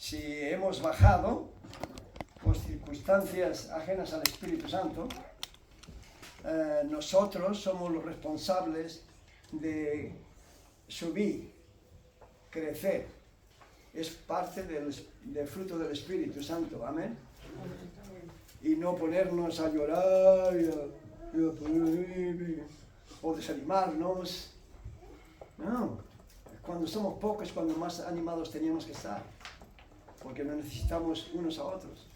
si hemos bajado por circunstancias ajenas al Espíritu Santo, nosotros somos los responsables de subir, crecer. Es parte del fruto del Espíritu Santo, amén. Y no ponernos a llorar o desanimarnos. No, cuando somos pocos es cuando más animados teníamos que estar, porque nos necesitamos unos a otros.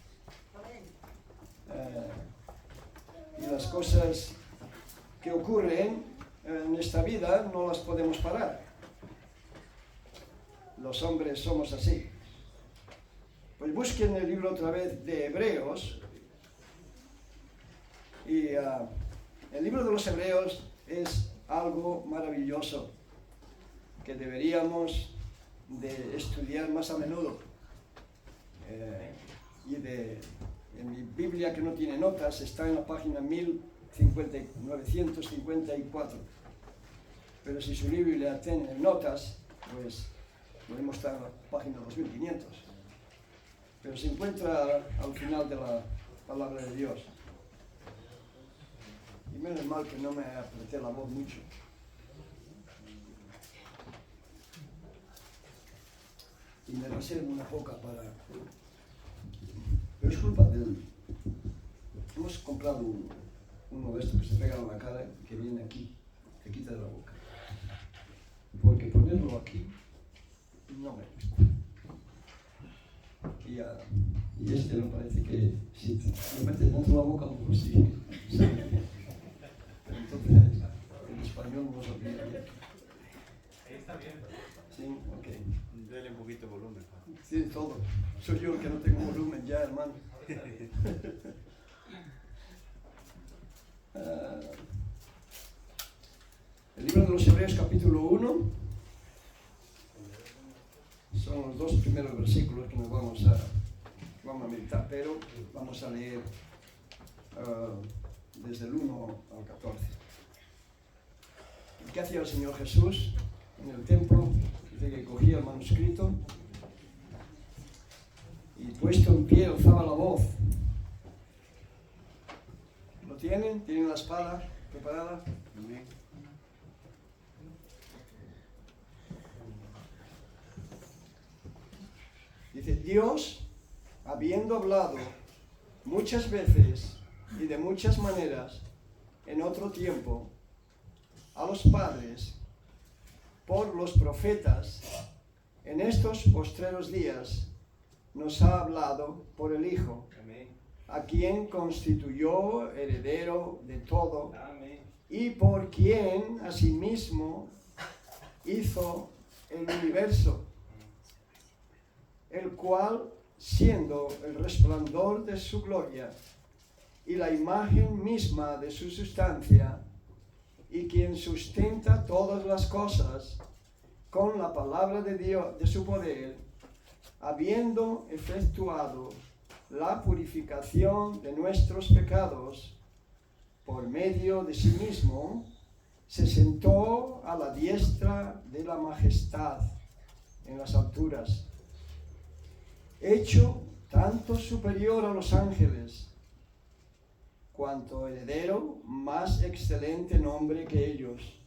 Y las cosas que ocurren en esta vida no las podemos parar. Los hombres somos así. Pues busquen el libro otra vez de Hebreos. Y el libro de los Hebreos es algo maravilloso que deberíamos de estudiar más a menudo. En mi Biblia, que no tiene notas, está en la página 1954. Pero si su Biblia tiene notas, pues podemos estar en la página 2500. Pero se encuentra al final de la palabra de Dios. Y menos mal que no me apreté la voz mucho. Y me reservo una poca para... Pero es culpa del... Hemos comprado uno de estos que se pega en la cara, que viene aquí, te quita de la boca. Porque ponerlo aquí no me gusta. Y este me parece que si lo metes dentro de la boca, pues sí. Pero entonces el español no se olvida bien. Ahí está bien. Sí, ok. Dale un poquito de volumen. Sí, todo. Soy yo el que no tengo volumen ya, hermano. El libro de los Hebreos, capítulo 1, son los dos primeros versículos que nos vamos a meditar, pero vamos a leer desde el 1 al 14. ¿Qué hacía el Señor Jesús en el templo? Dice que cogía el manuscrito y puesto en pie alzaba la voz. ¿Lo tienen? ¿Tienen la espada preparada? Amén. Dice, Dios, habiendo hablado muchas veces y de muchas maneras en otro tiempo a los padres por los profetas, en estos postreros días nos ha hablado por el Hijo, Amén. a quien constituyó heredero de todo Amén. y por quien asimismo hizo el universo, el cual, siendo el resplandor de su gloria y la imagen misma de su sustancia, y quien sustenta todas las cosas con la palabra de Dios, de su poder, habiendo efectuado la purificación de nuestros pecados por medio de sí mismo, se sentó a la diestra de la majestad en las alturas, hecho tanto superior a los ángeles, cuanto heredero más excelente nombre que ellos.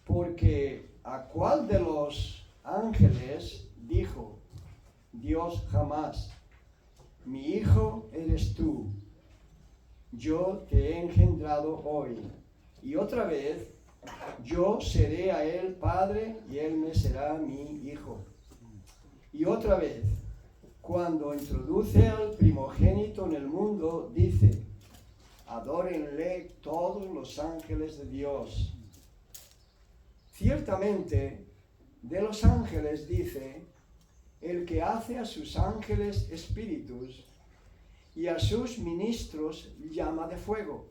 Porque ¿a cuál de los ángeles dijo Dios jamás: mi hijo eres tú, yo te he engendrado hoy? Y otra vez, yo seré a él padre y él me será mi hijo. Y otra vez, cuando introduce al primogénito en el mundo, dice: adórenle todos los ángeles de Dios. Ciertamente, de los ángeles dice: el que hace a sus ángeles espíritus y a sus ministros llama de fuego.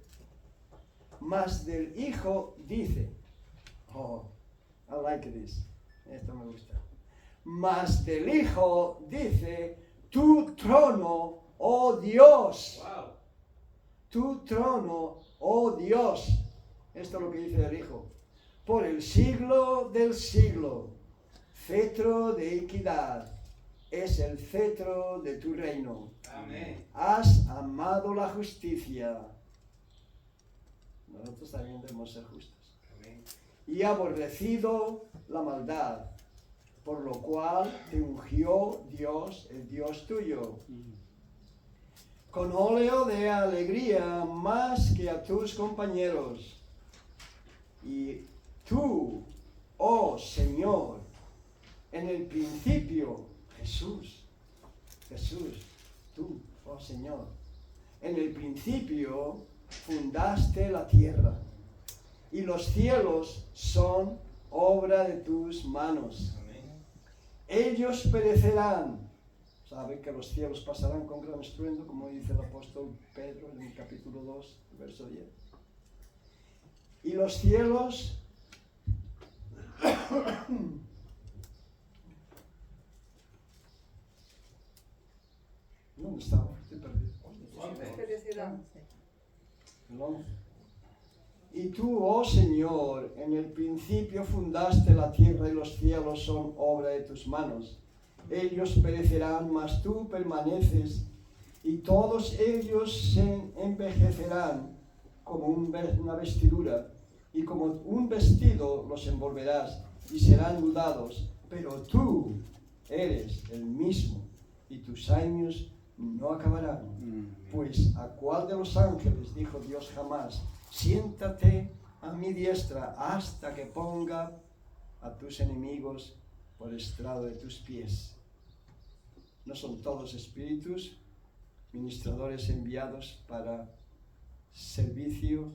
Mas del Hijo dice, oh, I like this, esto me gusta. Mas del Hijo dice, tu trono, oh Dios. Wow. Tu trono, oh Dios. Esto es lo que dice del Hijo. Por el siglo del siglo, cetro de equidad es el cetro de tu reino. Amén. Has amado la justicia. Nosotros también debemos ser justos. Amén. Y aborrecido la maldad, por lo cual te ungió Dios, el Dios tuyo, con óleo de alegría más que a tus compañeros. Y tú, oh Señor, en el principio, Jesús, tú, oh Señor, en el principio fundaste la tierra, y los cielos son obra de tus manos. Amén. Ellos perecerán. Saben que los cielos pasarán con gran estruendo, como dice el apóstol Pedro en el capítulo 2, verso 10. Y los cielos ¿dónde estaba? Estoy perdido. Perecerán. El 11. Y tú, oh Señor, en el principio fundaste la tierra y los cielos son obra de tus manos. Ellos perecerán, mas tú permaneces, y todos ellos se envejecerán como una vestidura, y como un vestido los envolverás, y serán mudados. Pero tú eres el mismo, y tus años no acabarán. Pues a cuál de los ángeles dijo Dios jamás: siéntate a mi diestra hasta que ponga a tus enemigos por estrado de tus pies. ¿No son todos espíritus, ministradores enviados para servicio?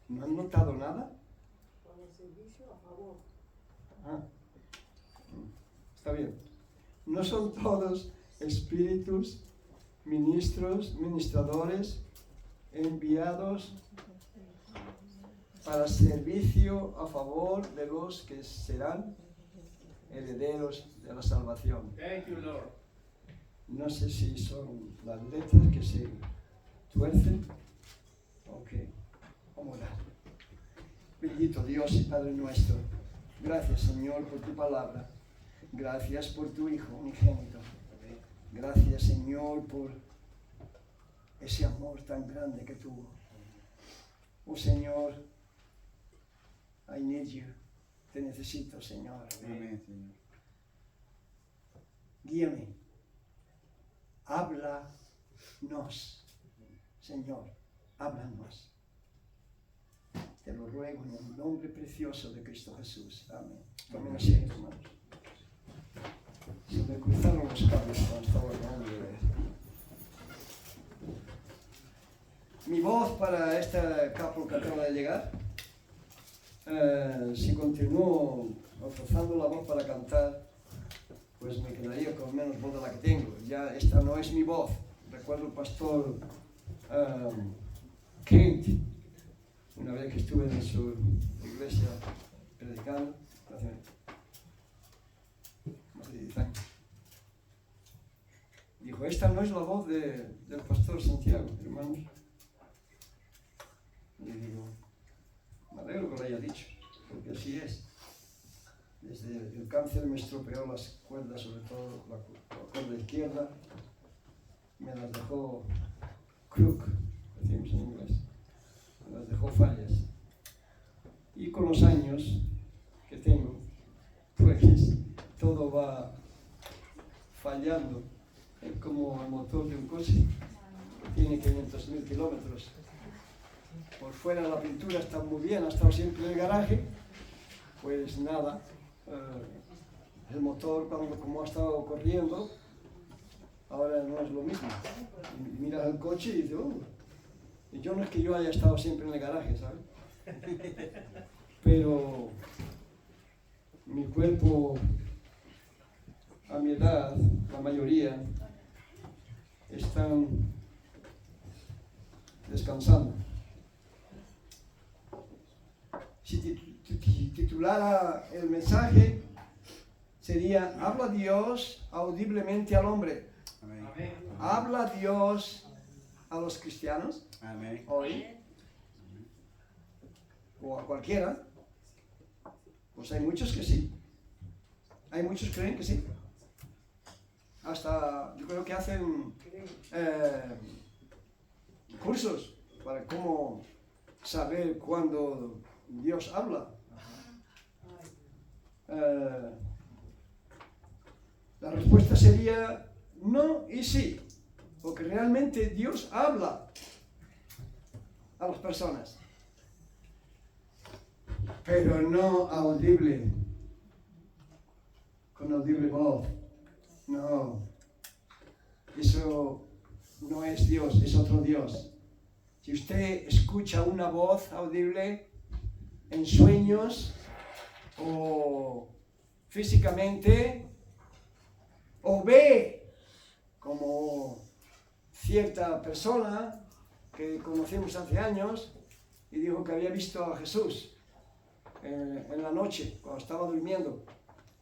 ¿No han notado nada? Para el servicio a favor. Ah, está bien. ¿No son todos espíritus, ministradores enviados para servicio a favor de los que serán herederos de la salvación? Thank you, Lord. No sé si son las letras que se tuercen. Ok, vamos a orar. Bendito Dios y Padre nuestro, gracias Señor por tu palabra. Gracias por tu Hijo unigénito. Gracias Señor por ese amor tan grande que tuvo. Oh Señor, I need you. Te necesito, Señor. Amén, Señor. Guíame. Háblanos, Señor. Háblanos. Te lo ruego en el nombre precioso de Cristo Jesús. Amén. Tomen asiento, hermanos. Se me cruzaron los cables cuando estaba hablando de ver. Mi voz para esta capo que acaba de llegar, si continúo forzando la voz para cantar, pues me quedaría con menos voz de la que tengo. Ya esta no es mi voz. Recuerdo el pastor Kent, una vez que estuve en su iglesia predicando, hace más de 10 años. Dijo, esta no es la voz del pastor Santiago, hermanos. Y digo, me alegro que lo haya dicho, porque así es. Desde el cáncer me estropeó las cuerdas, sobre todo la cuerda izquierda, me las dejó crook, decimos en inglés, me las dejó fallas. Y con los años que tengo, pues todo va fallando. Es como el motor de un coche, que tiene 500.000 kilómetros. Por fuera la pintura está muy bien, ha estado siempre en el garaje, pues nada, el motor como ha estado corriendo, ahora no es lo mismo. Y miras el coche y dices, y yo no es que yo haya estado siempre en el garaje, ¿sabes? Pero mi cuerpo, a mi edad, la mayoría, están descansando. Si titulara el mensaje, sería: habla Dios audiblemente al hombre. Amén. ¿Habla Dios a los cristianos Amén. hoy? O a cualquiera. Pues hay muchos que sí. Hay muchos que creen que sí. Hasta yo creo que hacen cursos para cómo saber cuándo Dios habla. La respuesta sería no y sí, porque realmente Dios habla a las personas, pero no audible, con audible voz. No, eso no es Dios, es otro Dios. Si usted escucha una voz audible en sueños o físicamente, o ve como cierta persona que conocimos hace años y dijo que había visto a Jesús en la noche, cuando estaba durmiendo,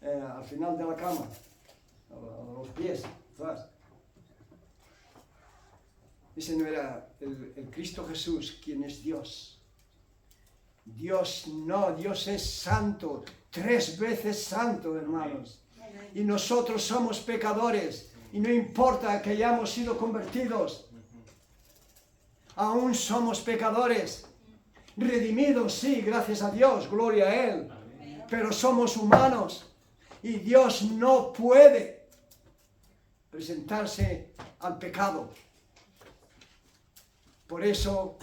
al final de la cama, a los pies, atrás. Ese no era el Cristo Jesús, quien es Dios. Dios no, Dios es santo, 3 veces santo, hermanos. Y nosotros somos pecadores, y no importa que hayamos sido convertidos, aún somos pecadores, redimidos, sí, gracias a Dios, gloria a Él, pero somos humanos, y Dios no puede presentarse al pecado. Por eso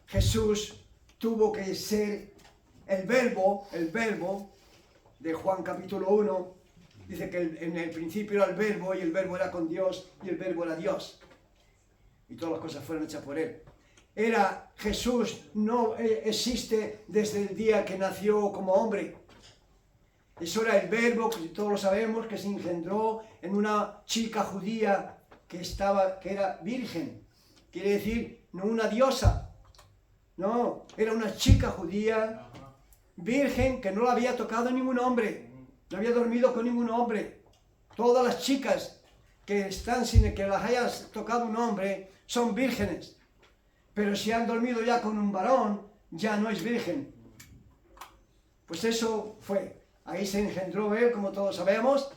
Jesús tuvo que ser el verbo de Juan capítulo 1, dice que en el principio era el verbo, y el verbo era con Dios, y el verbo era Dios. Y todas las cosas fueron hechas por Él. Jesús no existe desde el día que nació como hombre. Eso era el verbo, que todos lo sabemos, que se engendró en una chica judía que era virgen. Quiere decir, no una diosa. No, era una chica judía, virgen, que no la había tocado ningún hombre, no había dormido con ningún hombre. Todas las chicas que están sin que las hayas tocado un hombre son vírgenes, pero si han dormido ya con un varón, ya no es virgen. Pues eso fue, ahí se engendró Él, como todos sabemos,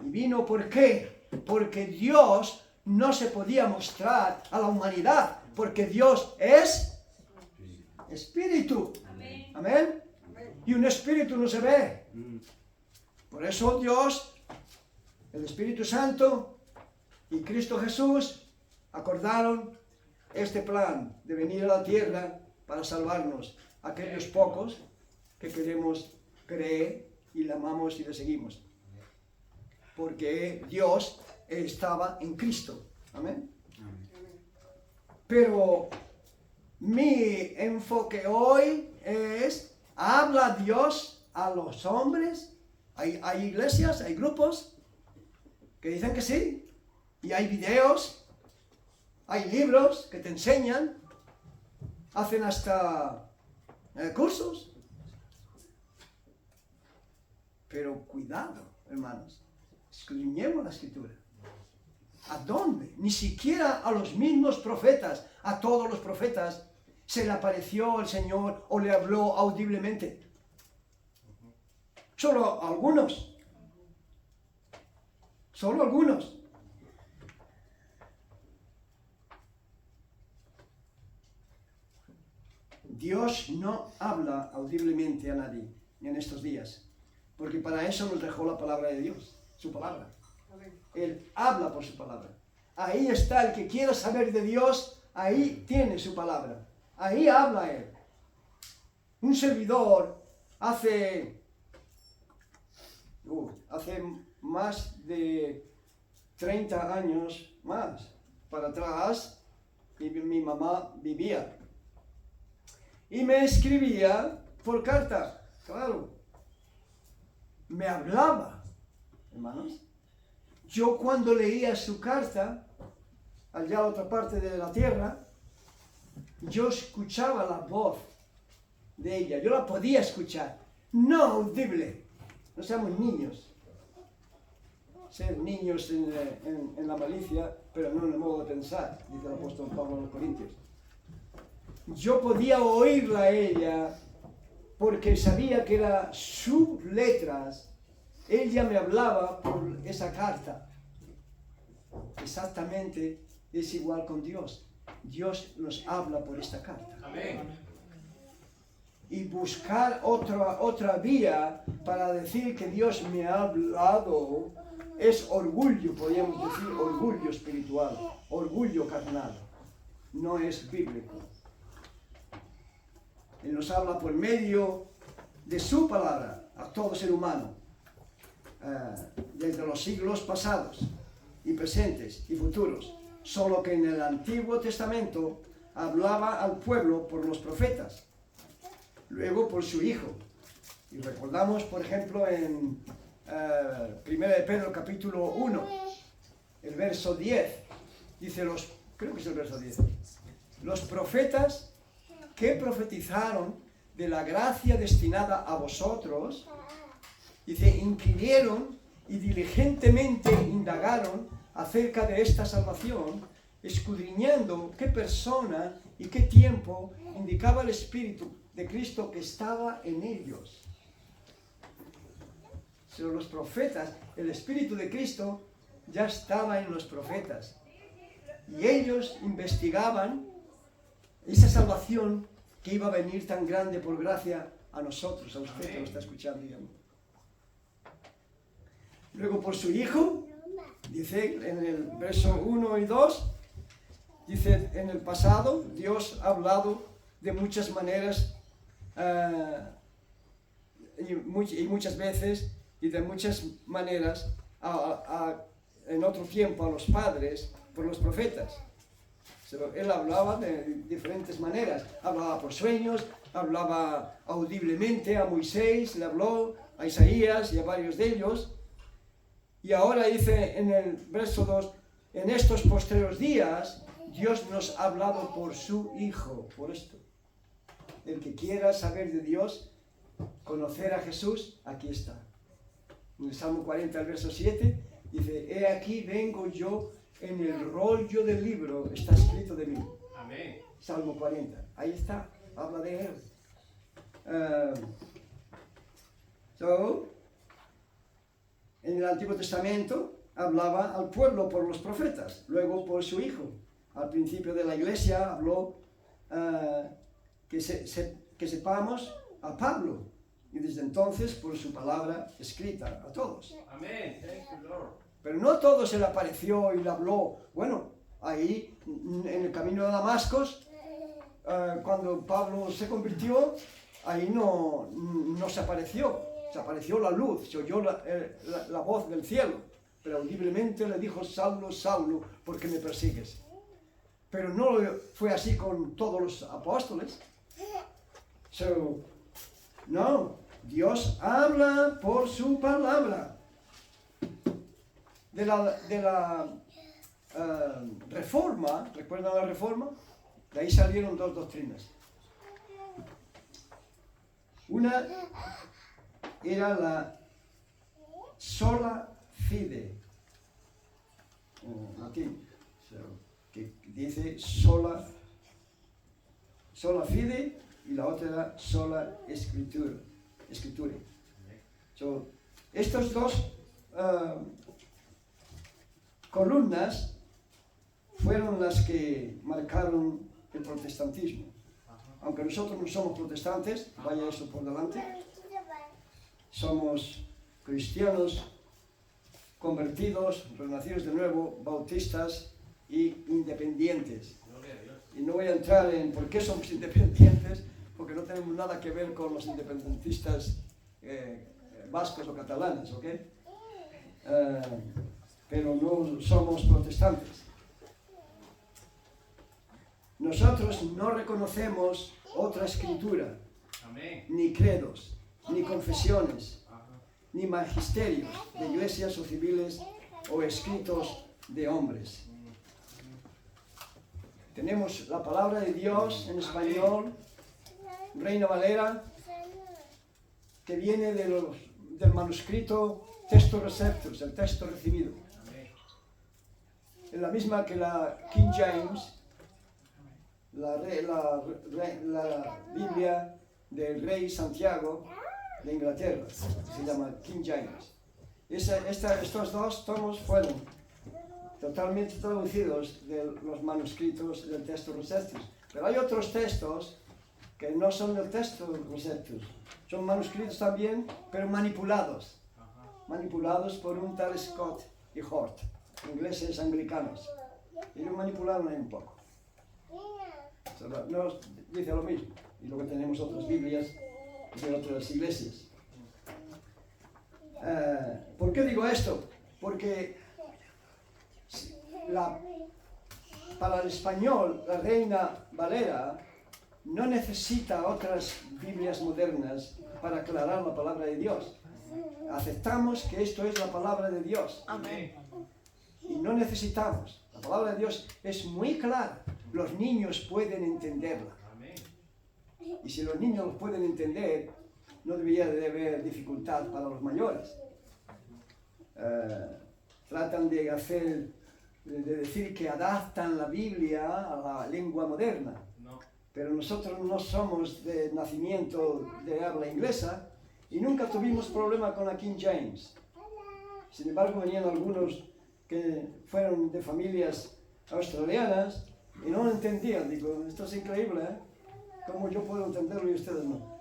y vino. ¿Por qué? Porque Dios no se podía mostrar a la humanidad, porque Dios es espíritu. Amén. Y un espíritu no se ve. Por eso Dios, el Espíritu Santo y Cristo Jesús acordaron este plan de venir a la tierra para salvarnos, aquellos pocos que queremos creer y le amamos y le seguimos. Porque Dios estaba en Cristo. Amén. Pero mi enfoque hoy es, ¿habla Dios a los hombres? Hay iglesias, hay grupos que dicen que sí, y hay videos, hay libros que te enseñan, hacen hasta cursos. Pero cuidado, hermanos, escudriñemos la Escritura. ¿A dónde? Ni siquiera a los mismos profetas, a todos los profetas, se le apareció el Señor o le habló audiblemente. Solo algunos. Solo algunos. Dios no habla audiblemente a nadie en estos días, porque para eso nos dejó la palabra de Dios, su palabra. Él habla por su palabra. Ahí está el que quiera saber de Dios, ahí tiene su palabra. Ahí habla Él. Un servidor hace más de 30 años más para atrás, mi mamá vivía. Y me escribía por carta, claro. Me hablaba, hermanos. Yo cuando leía su carta, allá a la otra parte de la tierra, yo escuchaba la voz de ella, yo la podía escuchar, no audible. No seamos niños. Ser niños en la malicia, pero no en el modo de pensar, dice el apóstol Pablo a los Corintios. yo podía oírla a ella porque sabía que eran sus letras. Ella me hablaba por esa carta. Exactamente es igual con Dios. Dios nos habla por esta carta. Amén. Y buscar otra vía para decir que Dios me ha hablado es orgullo, podríamos decir, orgullo espiritual, orgullo carnal. No es bíblico. Él nos habla por medio de su palabra a todo ser humano, desde los siglos pasados y presentes y futuros, solo que en el Antiguo Testamento hablaba al pueblo por los profetas, luego por su Hijo. Y recordamos, por ejemplo, en 1 de Pedro capítulo 1, el verso 10, dice creo que es el verso 10, los profetas que profetizaron de la gracia destinada a vosotros, dice, inquirieron y diligentemente indagaron acerca de esta salvación, escudriñando qué persona y qué tiempo indicaba el Espíritu de Cristo que estaba en ellos. Pero los profetas, el Espíritu de Cristo ya estaba en los profetas. Y ellos investigaban esa salvación que iba a venir tan grande por gracia a nosotros, a usted que lo está escuchando. Luego por su Hijo, dice en el verso 1 y 2, dice, en el pasado Dios ha hablado de muchas maneras y muchas veces y de muchas maneras en otro tiempo a los padres por los profetas. Él hablaba de diferentes maneras, hablaba por sueños, hablaba audiblemente a Moisés, le habló a Isaías y a varios de ellos. Y ahora dice en el verso 2, en estos postreros días Dios nos ha hablado por su Hijo, por esto. El que quiera saber de Dios, conocer a Jesús, aquí está. En el Salmo 40, el verso 7, dice, he aquí vengo yo, en el rollo del libro está escrito de mí. Amén. Salmo 40, ahí está, habla de él. En el Antiguo Testamento hablaba al pueblo por los profetas, luego por su Hijo. Al principio de la iglesia habló que sepamos a Pablo, y desde entonces por su palabra escrita a todos. Amén. Thank you, Lord. Pero no todo se le apareció y le habló. Bueno, ahí en el camino de Damasco, cuando Pablo se convirtió, ahí no se apareció. Se apareció la luz, se oyó la voz del cielo. Pero audiblemente le dijo, Saulo, Saulo, ¿por qué me persigues? Pero no fue así con todos los apóstoles. No, Dios habla por su palabra. De la Reforma, ¿recuerdan la Reforma? De ahí salieron dos doctrinas. Una era la sola fide, en latín, que dice sola fide, y la otra era sola escritura. Estos dos columnas fueron las que marcaron el protestantismo. Aunque nosotros no somos protestantes, vaya eso por delante, somos cristianos convertidos, renacidos de nuevo, bautistas y independientes. Y no voy a entrar en por qué somos independientes, porque no tenemos nada que ver con los independentistas vascos o catalanes, ¿ok? Pero no somos protestantes. Nosotros no reconocemos otra escritura, Amén. ni credos, ni confesiones, ni magisterios de iglesias o civiles o escritos de hombres. Tenemos la palabra de Dios en español, Reina Valera, que viene del manuscrito Textus Receptus, el texto recibido. Es la misma que la King James, la Biblia del rey Santiago de Inglaterra, que se llama King James. Estos dos tomos fueron totalmente traducidos de los manuscritos del texto Rossettus. Pero hay otros textos que no son del texto Rossettus. Son manuscritos también, pero manipulados. Manipulados por un tal Scott y Hort, ingleses anglicanos. Ellos manipularon ahí un poco. Nos dice lo mismo. Y luego tenemos otras Biblias de otras iglesias. ¿Por qué digo esto? Porque para el español, la Reina Valera no necesita otras Biblias modernas para aclarar la palabra de Dios. Aceptamos que esto es la palabra de Dios. Amén. Y no necesitamos. La palabra de Dios es muy clara. Los niños pueden entenderla. Amén. Y si los niños los pueden entender, no debería de haber dificultad para los mayores. Tratan de decir que adaptan la Biblia a la lengua moderna. No. Pero nosotros no somos de nacimiento de habla inglesa y nunca tuvimos problema con la King James. Sin embargo, venían algunos que fueron de familias australianas y no lo entendían. Digo, esto es increíble, ¿eh? ¿Cómo yo puedo entenderlo y ustedes no?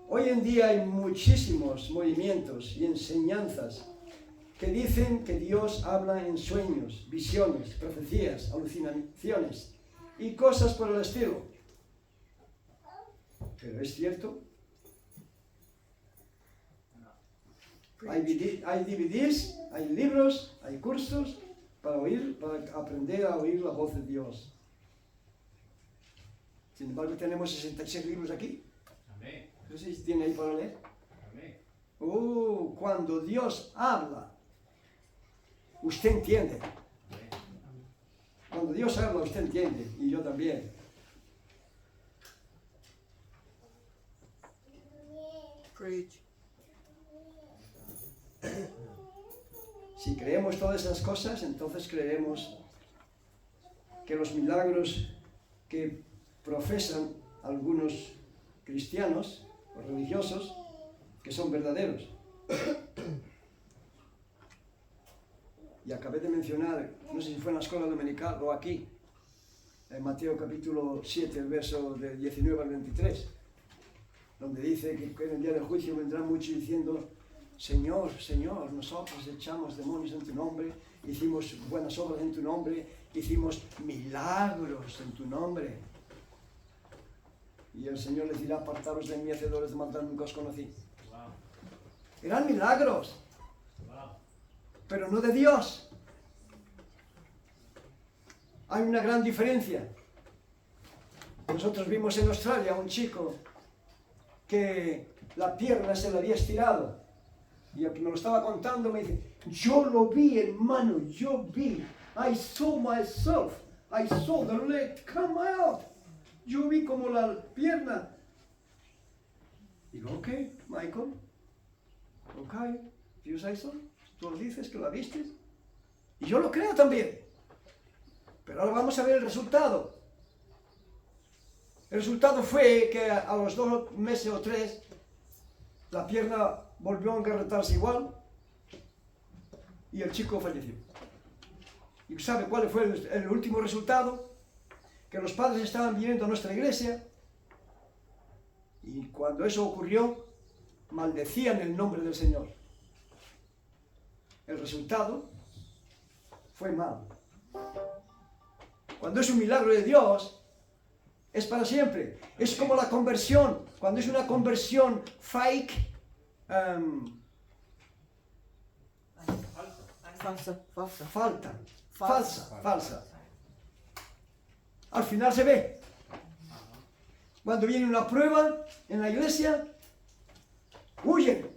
Hoy en día hay muchísimos movimientos y enseñanzas que dicen que Dios habla en sueños, visiones, profecías, alucinaciones y cosas por el estilo. ¿Pero es cierto? Hay DVDs, hay libros, hay cursos para aprender a oír la voz de Dios. Sin embargo, tenemos 66 libros aquí. Amén. No sé si tiene ahí para leer. Amén. Cuando Dios habla, usted entiende. Cuando Dios habla, usted entiende. Y yo también. Preach. Si creemos todas esas cosas, entonces creemos que los milagros que profesan algunos cristianos o religiosos, que son verdaderos. Y acabé de mencionar, no sé si fue en la escuela dominical o aquí, en Mateo capítulo 7, el verso del 19 al 23, donde dice que en el día del juicio vendrán muchos diciendo: Señor, Señor, nosotros echamos demonios en tu nombre, hicimos buenas obras en tu nombre, hicimos milagros en tu nombre. Y el Señor les dirá: apartaros de mí, hacedores de maldad, nunca os conocí. Wow. Eran milagros, Wow. pero no de Dios. Hay una gran diferencia. Nosotros vimos en Australia a un chico que la pierna se le había estirado. Y el que me lo estaba contando me dice: yo lo vi, hermano, yo vi. I saw myself. I saw the leg come out. Yo vi como la pierna. Digo, ok, Michael. Ok, you say so. Tú lo dices que la viste. Y yo lo creo también. Pero ahora vamos a ver el resultado. El resultado fue que a los 2 meses o 3, la pierna volvió a engarrotarse igual y el chico falleció. ¿Y sabe cuál fue el último resultado? Que los padres estaban viniendo a nuestra iglesia y cuando eso ocurrió, maldecían el nombre del Señor. El resultado fue mal. Cuando es un milagro de Dios, es para siempre. Es como la conversión. Cuando es una conversión fake, falsa. Al final se ve. Cuando viene una prueba en la iglesia, huyen.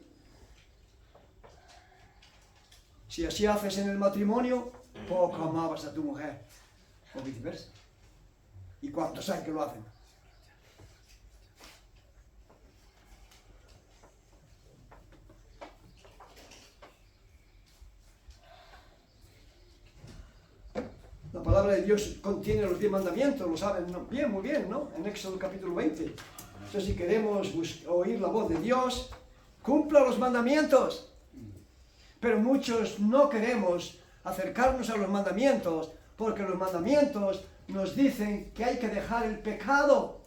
Si así haces en el matrimonio, poco amabas a tu mujer, o viceversa. ¿Y cuántos hay que lo hacen? palabra de Dios contiene los 10 mandamientos, lo saben bien, muy bien, ¿no? En Éxodo capítulo 20. Entonces, si queremos oír la voz de Dios, cumpla los mandamientos. Pero muchos no queremos acercarnos a los mandamientos, porque los mandamientos nos dicen que hay que dejar el pecado.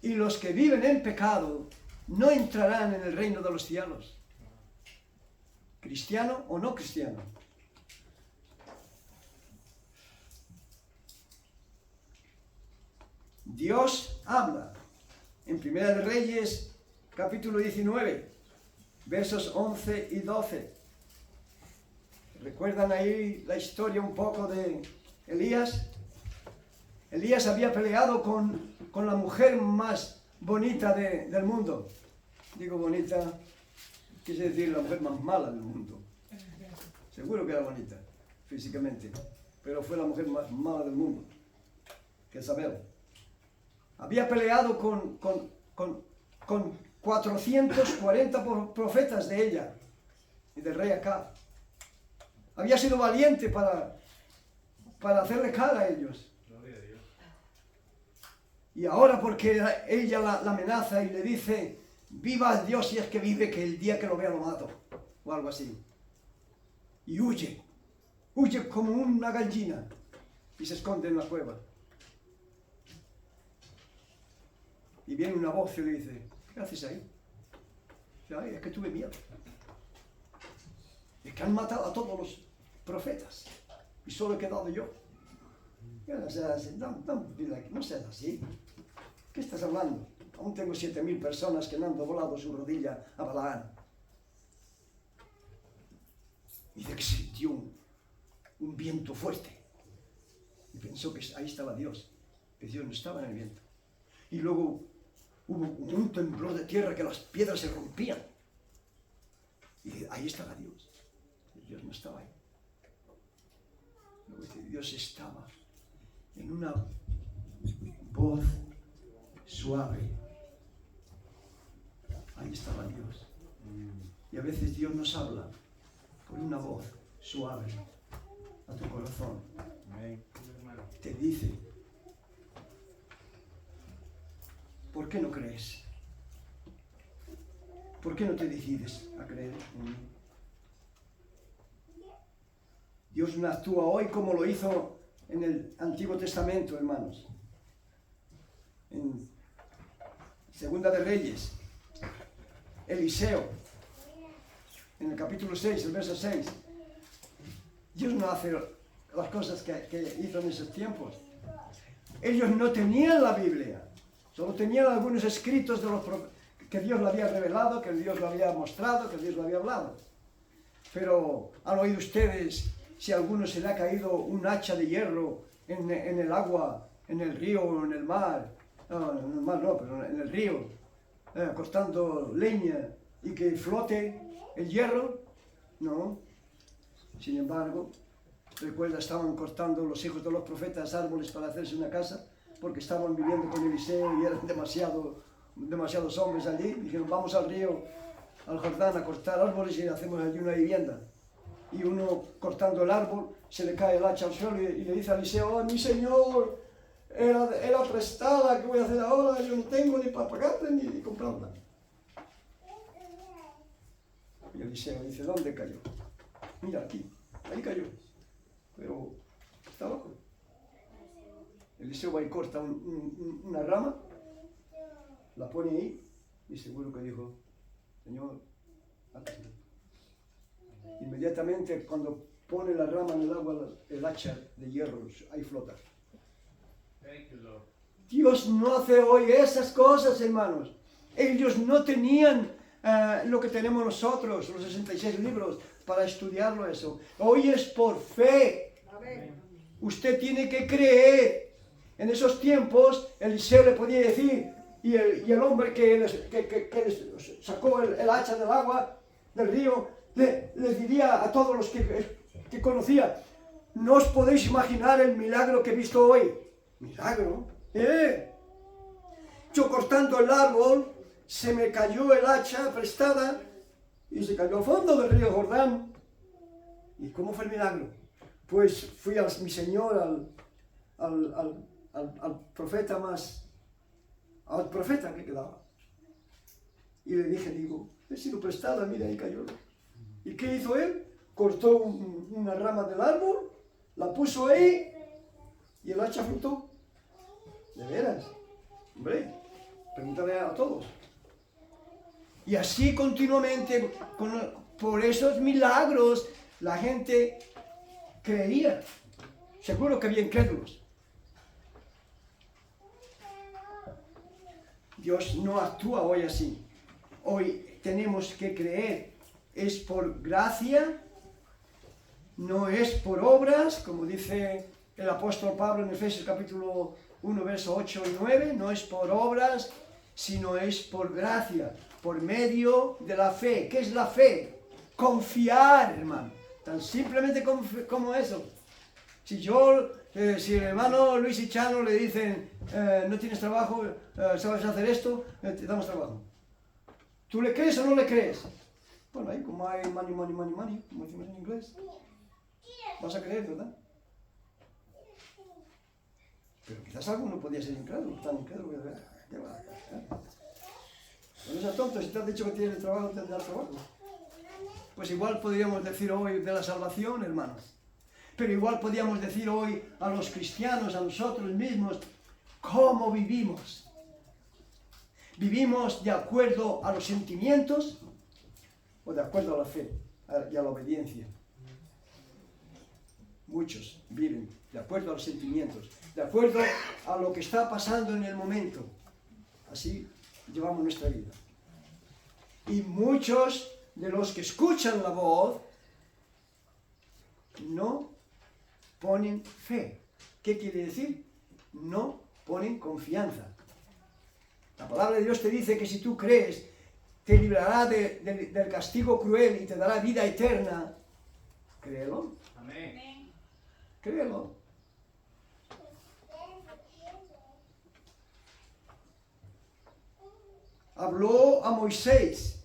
Y los que viven en pecado no entrarán en el reino de los cielos. ¿Cristiano o no cristiano? Dios habla en Primera de Reyes, capítulo 19, versos 11 y 12. ¿Recuerdan ahí la historia un poco de Elías? Elías había peleado con la mujer más bonita del mundo. Digo bonita, quise decir la mujer más mala del mundo. Seguro que era bonita, físicamente, pero fue la mujer más mala del mundo, Jezabel. Había peleado con 440 profetas de ella y del rey Acab. Había sido valiente para hacerle cara a ellos. Gloria a Dios. Y ahora porque ella la amenaza y le dice, viva Dios si es que vive, que el día que lo vea lo mato, o algo así. Y huye como una gallina y se esconde en la cueva. Y viene una voz y le dice, ¿qué haces ahí? Ay, es que tuve miedo. Es que han matado a todos los profetas y solo he quedado yo. No seas así. ¿Qué estás hablando? Aún tengo 7,000 personas que me han doblado su rodilla a Balaam. Y dice que sintió un viento fuerte. Y pensó que ahí estaba Dios. Que Dios no estaba en el viento. Y luego hubo un temblor de tierra que las piedras se rompían. Y dice, ahí estaba Dios. Y Dios no estaba ahí. Luego dice, Dios estaba en una voz suave. Ahí estaba Dios. Y a veces Dios nos habla por una voz suave a tu corazón. Te dice, ¿por qué no crees? ¿Por qué no te decides a creer en mí? Dios no actúa hoy como lo hizo en el Antiguo Testamento, hermanos. En Segunda de Reyes, Eliseo, en el capítulo 6, el verso 6. Dios no hace las cosas que hizo en esos tiempos. Ellos no tenían la Biblia. Solo tenían algunos escritos de los que Dios le había revelado, que Dios lo había mostrado, que Dios lo había hablado. Pero han oído ustedes si a alguno se le ha caído un hacha de hierro en el agua, en el río o en el mar. No, en el mar no, pero en el río, cortando leña y que flote el hierro. No. Sin embargo, recuerda, estaban cortando los hijos de los profetas árboles para hacerse una casa, porque estaban viviendo con Eliseo y eran demasiados hombres allí. Dijeron, vamos al río, al Jordán, a cortar árboles y hacemos allí una vivienda. Y uno, cortando el árbol, se le cae el hacha al suelo y le dice a Eliseo, oh, mi señor, era prestada, ¿qué voy a hacer ahora? Yo no tengo ni para pagarte ni comprarla. Y Eliseo dice, ¿dónde cayó? Mira aquí, ahí cayó, pero está abajo. Eliseo va y corta una rama, la pone ahí y seguro que dijo, Señor, hágase. Inmediatamente cuando pone la rama en el agua, el hacha de hierro, ahí flota. Dios no hace hoy esas cosas, hermanos. Ellos no tenían lo que tenemos nosotros, los 66 libros, para estudiarlo eso. Hoy es por fe. Usted tiene que creer. En esos tiempos, Eliseo le podía decir, y el hombre que les sacó el hacha del agua, del río, les diría a todos los que conocía, no os podéis imaginar el milagro que he visto hoy. ¿Milagro? Yo cortando el árbol, se me cayó el hacha prestada y se cayó al fondo del río Jordán. ¿Y cómo fue el milagro? pues fui a mi Señor, al profeta al profeta que quedaba. Y le dije, he sido prestada, mira, ahí cayó. ¿Y qué hizo él? Cortó una rama del árbol, la puso ahí y el hacha flotó. ¿De veras? Hombre, pregúntale a todos. Y así continuamente, por esos milagros, la gente creía. Seguro que había incrédulos. Dios no actúa hoy así. Hoy tenemos que creer. Es por gracia, no es por obras, como dice el apóstol Pablo en Efesios capítulo 1, versos 8 y 9. No es por obras, sino es por gracia, por medio de la fe. ¿Qué es la fe? Confiar, hermano. Tan simplemente como eso. Si el hermano Luis y Chano le dicen, no tienes trabajo, sabes hacer esto, te damos trabajo. ¿Tú le crees o no le crees? Bueno, ahí como hay money, como decimos en inglés, vas a creer, ¿verdad? Pero quizás alguno podía ser incrédulo, tan incrédulo, ¿verdad? No seas tonto, si te has dicho que tienes trabajo, tendrás trabajo. Pues igual podríamos decir hoy de la salvación, hermanos. Pero igual podríamos decir hoy a los cristianos, a nosotros mismos, ¿cómo vivimos? ¿Vivimos de acuerdo a los sentimientos o de acuerdo a la fe y a la obediencia? Muchos viven de acuerdo a los sentimientos, de acuerdo a lo que está pasando en el momento. Así llevamos nuestra vida. Y muchos de los que escuchan la voz no ponen fe. ¿Qué quiere decir? No ponen confianza. La palabra de Dios te dice que si tú crees, te librará del castigo cruel y te dará vida eterna. Créelo. Amén. Créelo. Habló a Moisés.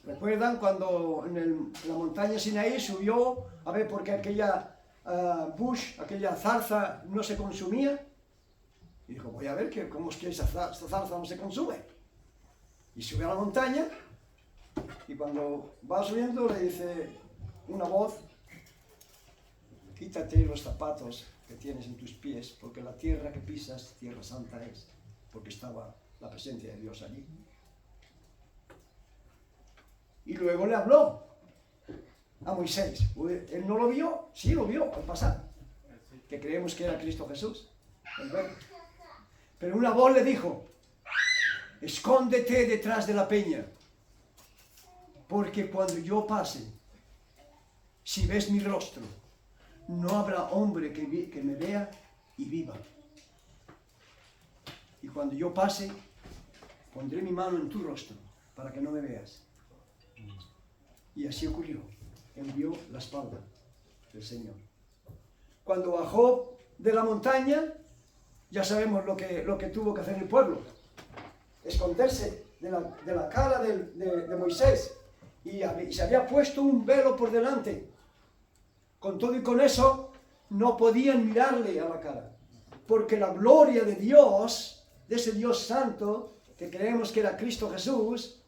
¿Recuerdan cuando en la montaña Sinaí subió a ver por qué aquella aquella zarza no se consumía? Y dijo, voy a ver cómo es que esta zarza no se consume. Y sube a la montaña y cuando va subiendo le dice una voz, quítate los zapatos que tienes en tus pies, porque la tierra que pisas, tierra santa es, porque estaba la presencia de Dios allí. Y luego le habló a Moisés. ¿Él no lo vio? Sí, lo vio al pasar. Que creemos que era Cristo Jesús. Pero una voz le dijo, escóndete detrás de la peña, porque cuando yo pase, si ves mi rostro, no habrá hombre que me vea y viva. Y cuando yo pase, pondré mi mano en tu rostro para que no me veas. Y así ocurrió. Él vio la espalda del Señor. Cuando bajó de la montaña, ya sabemos lo que tuvo que hacer el pueblo. Esconderse de la cara de Moisés. Y se había puesto un velo por delante. Con todo y con eso, no podían mirarle a la cara. Porque la gloria de Dios, de ese Dios santo, que creemos que era Cristo Jesús,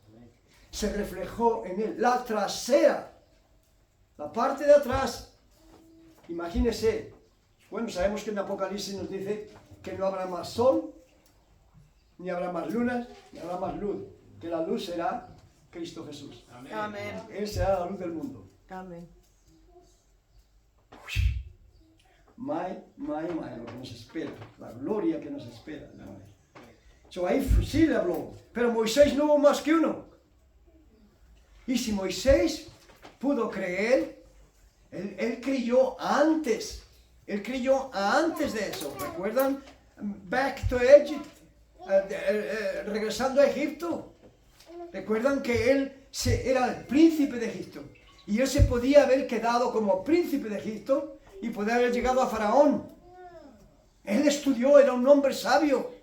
se reflejó en él. La trasera, la parte de atrás, imagínese. Bueno, sabemos que en Apocalipsis nos dice que no habrá más sol, ni habrá más lunas, ni habrá más luz. Que la luz será Cristo Jesús. Amén. Amén. Él será la luz del mundo. Amén. Lo que nos espera, la gloria que nos espera. Ahí sí le habló, pero Moisés no hubo más que uno. Y si Moisés pudo creer, él creyó antes. Él creyó antes de eso. ¿Recuerdan? Back to Egypt. Regresando a Egipto. ¿Recuerdan que él era el príncipe de Egipto? Y él se podía haber quedado como príncipe de Egipto y podía haber llegado a Faraón. Él estudió, era un hombre sabio.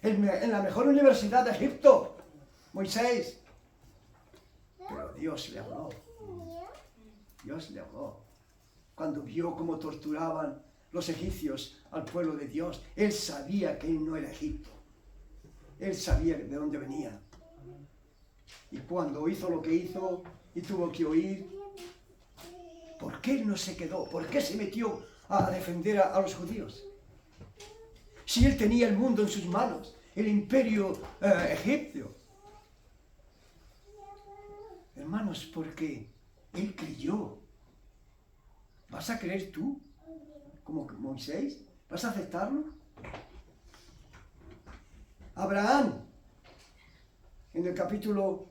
En la mejor universidad de Egipto. Moisés. Pero Dios le habló. Dios le habló. cuando vio cómo torturaban los egipcios al pueblo de Dios, él sabía que él no era Egipto. Él sabía de dónde venía. Y cuando hizo lo que hizo y tuvo que huir, ¿por qué él no se quedó? ¿Por qué se metió a defender a los judíos? Si él tenía el mundo en sus manos, el imperio egipcio. Hermanos, porque él creyó. ¿Vas a creer tú? Como Moisés. ¿Vas a aceptarlo? Abraham, en el capítulo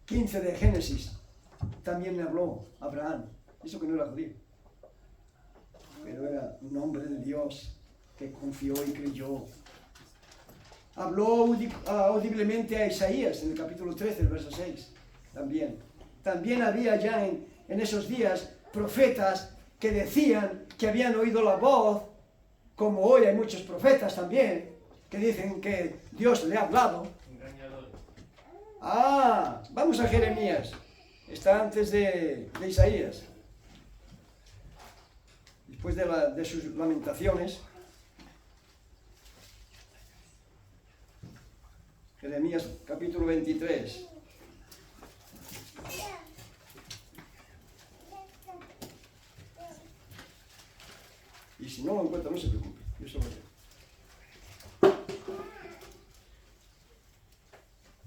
15 de Génesis, también le habló Abraham. Eso que no era judío, pero era un hombre de Dios que confió y creyó. Habló audiblemente a Isaías en el capítulo 13, el verso 6, también. También había ya en esos días profetas que decían que habían oído la voz, como hoy hay muchos profetas también, que dicen que Dios le ha hablado. Vamos a Jeremías. Está antes de Isaías. Después de sus lamentaciones. Jeremías capítulo 23. Y si no lo encuentra, no se preocupe. Yo solo leo.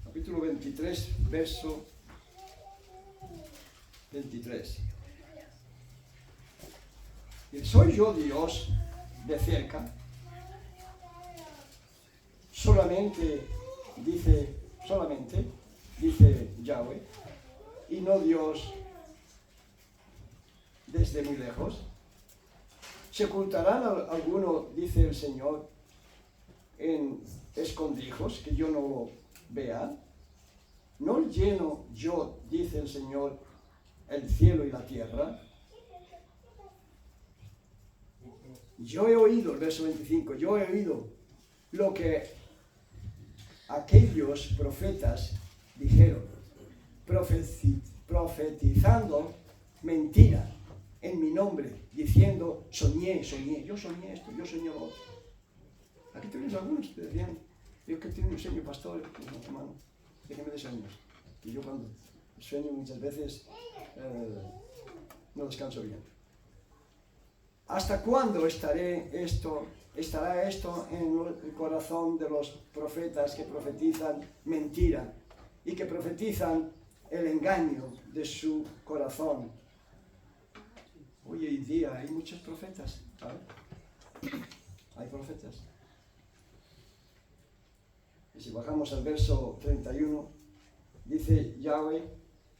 Capítulo 23, verso 23. ¿Soy yo Dios de cerca? Solamente, dice Yahweh, y no Dios desde muy lejos. ¿Se ocultarán alguno, dice el Señor, en escondrijos que yo no lo vea? ¿No lleno yo, dice el Señor, el cielo y la tierra? Yo he oído, el verso 25, yo he oído lo que aquellos profetas dijeron, profetizando mentira en mi nombre, diciendo, soñé, yo soñé esto, yo soñé lo otro. Aquí tenemos algunos que decían, yo que tengo un sueño, pastor, hermano, déjeme de sueños. Y yo cuando sueño muchas veces no descanso bien. ¿Hasta cuándo estará esto en el corazón de los profetas que profetizan mentira y que profetizan el engaño de su corazón? Hoy en día hay muchos profetas, ¿sabes? Hay profetas. Y si bajamos al verso 31, dice Yahweh,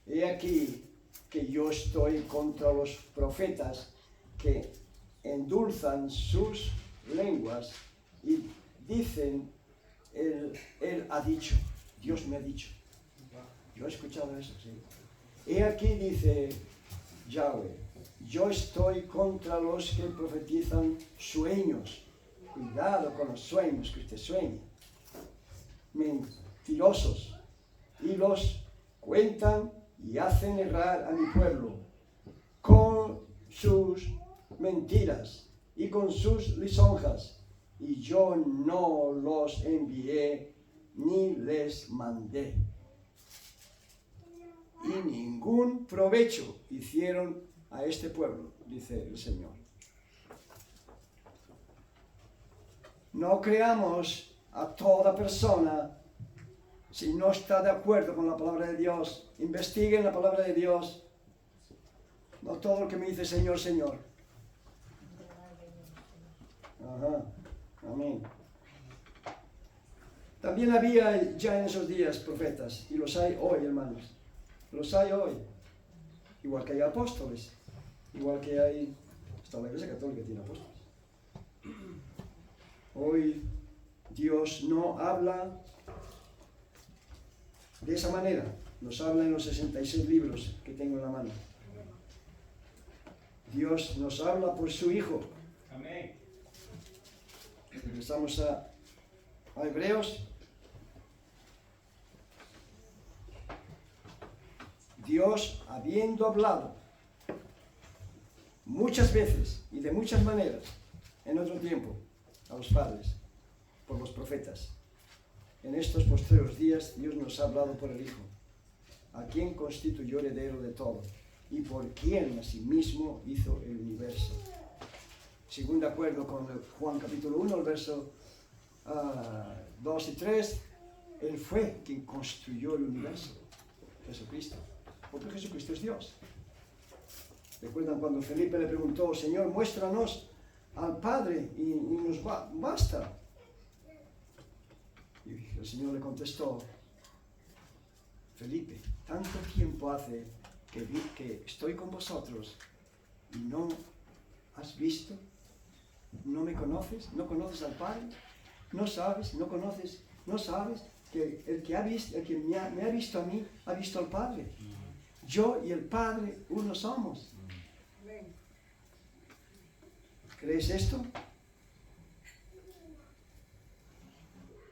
he aquí que yo estoy contra los profetas que endulzan sus lenguas y dicen, él ha dicho, Dios me ha dicho. Yo he escuchado eso, sí. He aquí, dice Yahweh, yo estoy contra los que profetizan sueños. Cuidado con los sueños que usted sueña. Mentirosos. Y los cuentan y hacen errar a mi pueblo con sus mentiras y con sus lisonjas, y yo no los envié ni les mandé, y ningún provecho hicieron a este pueblo, dice el Señor. No creamos a toda persona si no está de acuerdo con la palabra de Dios. Investiguen la palabra de Dios. No todo lo que me dice Señor, Señor. Ajá, amén. También había ya en esos días profetas, y los hay hoy, hermanos. Los hay hoy. Igual que hay apóstoles, igual que hay... Hasta la Iglesia Católica tiene apóstoles. Hoy Dios no habla de esa manera. Nos habla en los 66 libros que tengo en la mano. Dios nos habla por su Hijo. Amén. Regresamos a Hebreos. Dios, habiendo hablado muchas veces y de muchas maneras en otro tiempo a los padres por los profetas. En estos postreros días Dios nos ha hablado por el Hijo, a quien constituyó heredero de todo y por quien asimismo hizo el universo. Según de acuerdo con Juan capítulo 1, el verso 2 y 3, Él fue quien construyó el universo, Jesucristo, porque Jesucristo es Dios. ¿Recuerdan cuando Felipe le preguntó, Señor, muéstranos al Padre y nos basta? Y el Señor le contestó, Felipe, tanto tiempo hace que estoy con vosotros y no has visto, no me conoces, no conoces al Padre, no sabes, no conoces, no sabes que el que me ha visto a mí, ha visto al Padre. Yo y el Padre uno somos. Amén. ¿Crees esto?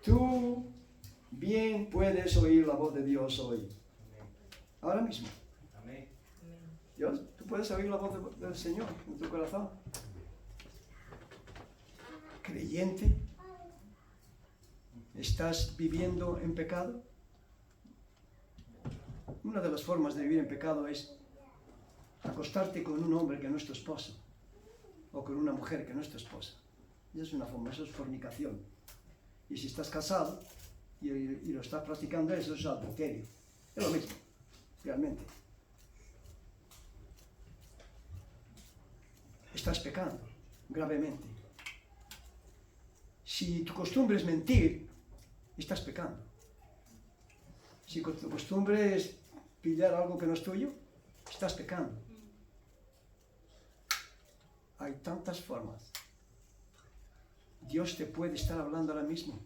Tú bien puedes oír la voz de Dios hoy. Ahora mismo. Amén. Dios, tú puedes oír la voz del Señor en tu corazón. Creyente, ¿estás viviendo en pecado? Una de las formas de vivir en pecado es acostarte con un hombre que no es tu esposo o con una mujer que no es tu esposa. Y es una forma, eso es fornicación. Y si estás casado y lo estás practicando, eso es adulterio. Es lo mismo, realmente. Estás pecando gravemente. Si tu costumbre es mentir, estás pecando. Si tu costumbre es pillar algo que no es tuyo, estás pecando. Hay tantas formas. Dios te puede estar hablando ahora mismo.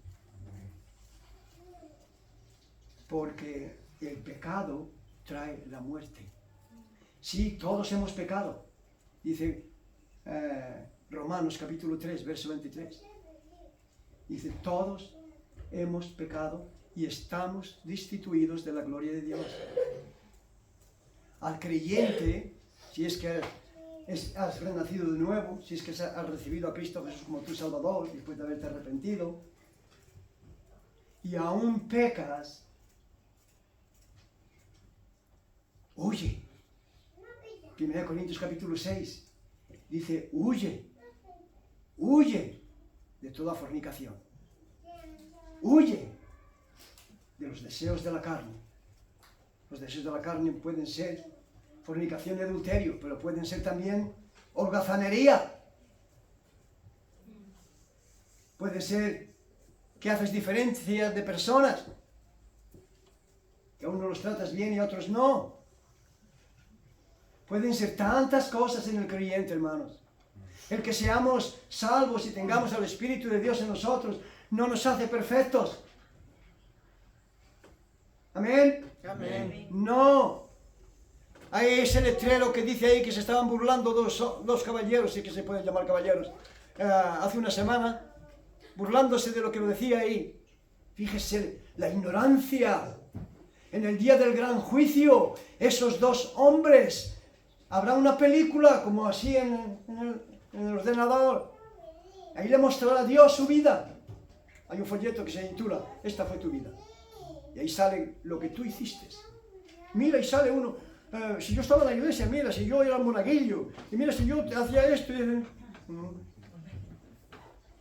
Porque el pecado trae la muerte. Sí, todos hemos pecado. Dice Romanos capítulo 3, verso 23. Dice, todos hemos pecado y estamos destituidos de la gloria de Dios. Al creyente, si es que has renacido de nuevo, si es que has recibido a Cristo Jesús como tu Salvador, después de haberte arrepentido, y aún pecas, huye. 1 Corintios capítulo 6 dice, huye de toda fornicación. Huye de los deseos de la carne. Los deseos de la carne pueden ser fornicación y adulterio, pero pueden ser también holgazanería. Puede ser que haces diferencia de personas, que a unos los tratas bien y a otros no. Pueden ser tantas cosas en el creyente, hermanos. El que seamos salvos y tengamos al Espíritu de Dios en nosotros no nos hace perfectos. ¿Amén? Amén. No. Hay ese letrero que dice ahí que se estaban burlando dos caballeros, si que se pueden llamar caballeros, hace una semana, burlándose de lo que lo decía ahí. Fíjese la ignorancia. En el día del gran juicio, esos dos hombres, habrá una película como así en el ordenador. Ahí le mostrará a Dios su vida. Hay un folleto que se titula, esta fue tu vida. Y ahí sale lo que tú hiciste. Mira, y sale uno, si yo estaba en la iglesia, mira, si yo era monaguillo, y mira, si yo hacía esto.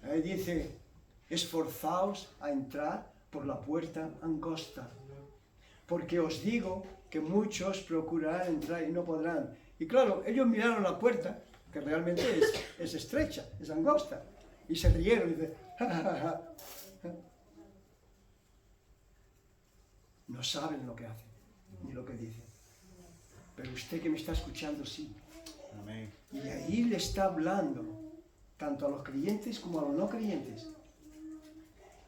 Ahí dice, esforzaos a entrar por la puerta angosta, porque os digo que muchos procurarán entrar y no podrán. Y claro, ellos miraron la puerta, que realmente es estrecha, es angosta, y se rieron y dicen, ja, ja, ja, ja. No saben lo que hacen, ni lo que dicen. Pero usted que me está escuchando, sí. Amén. Y ahí le está hablando, tanto a los creyentes como a los no creyentes.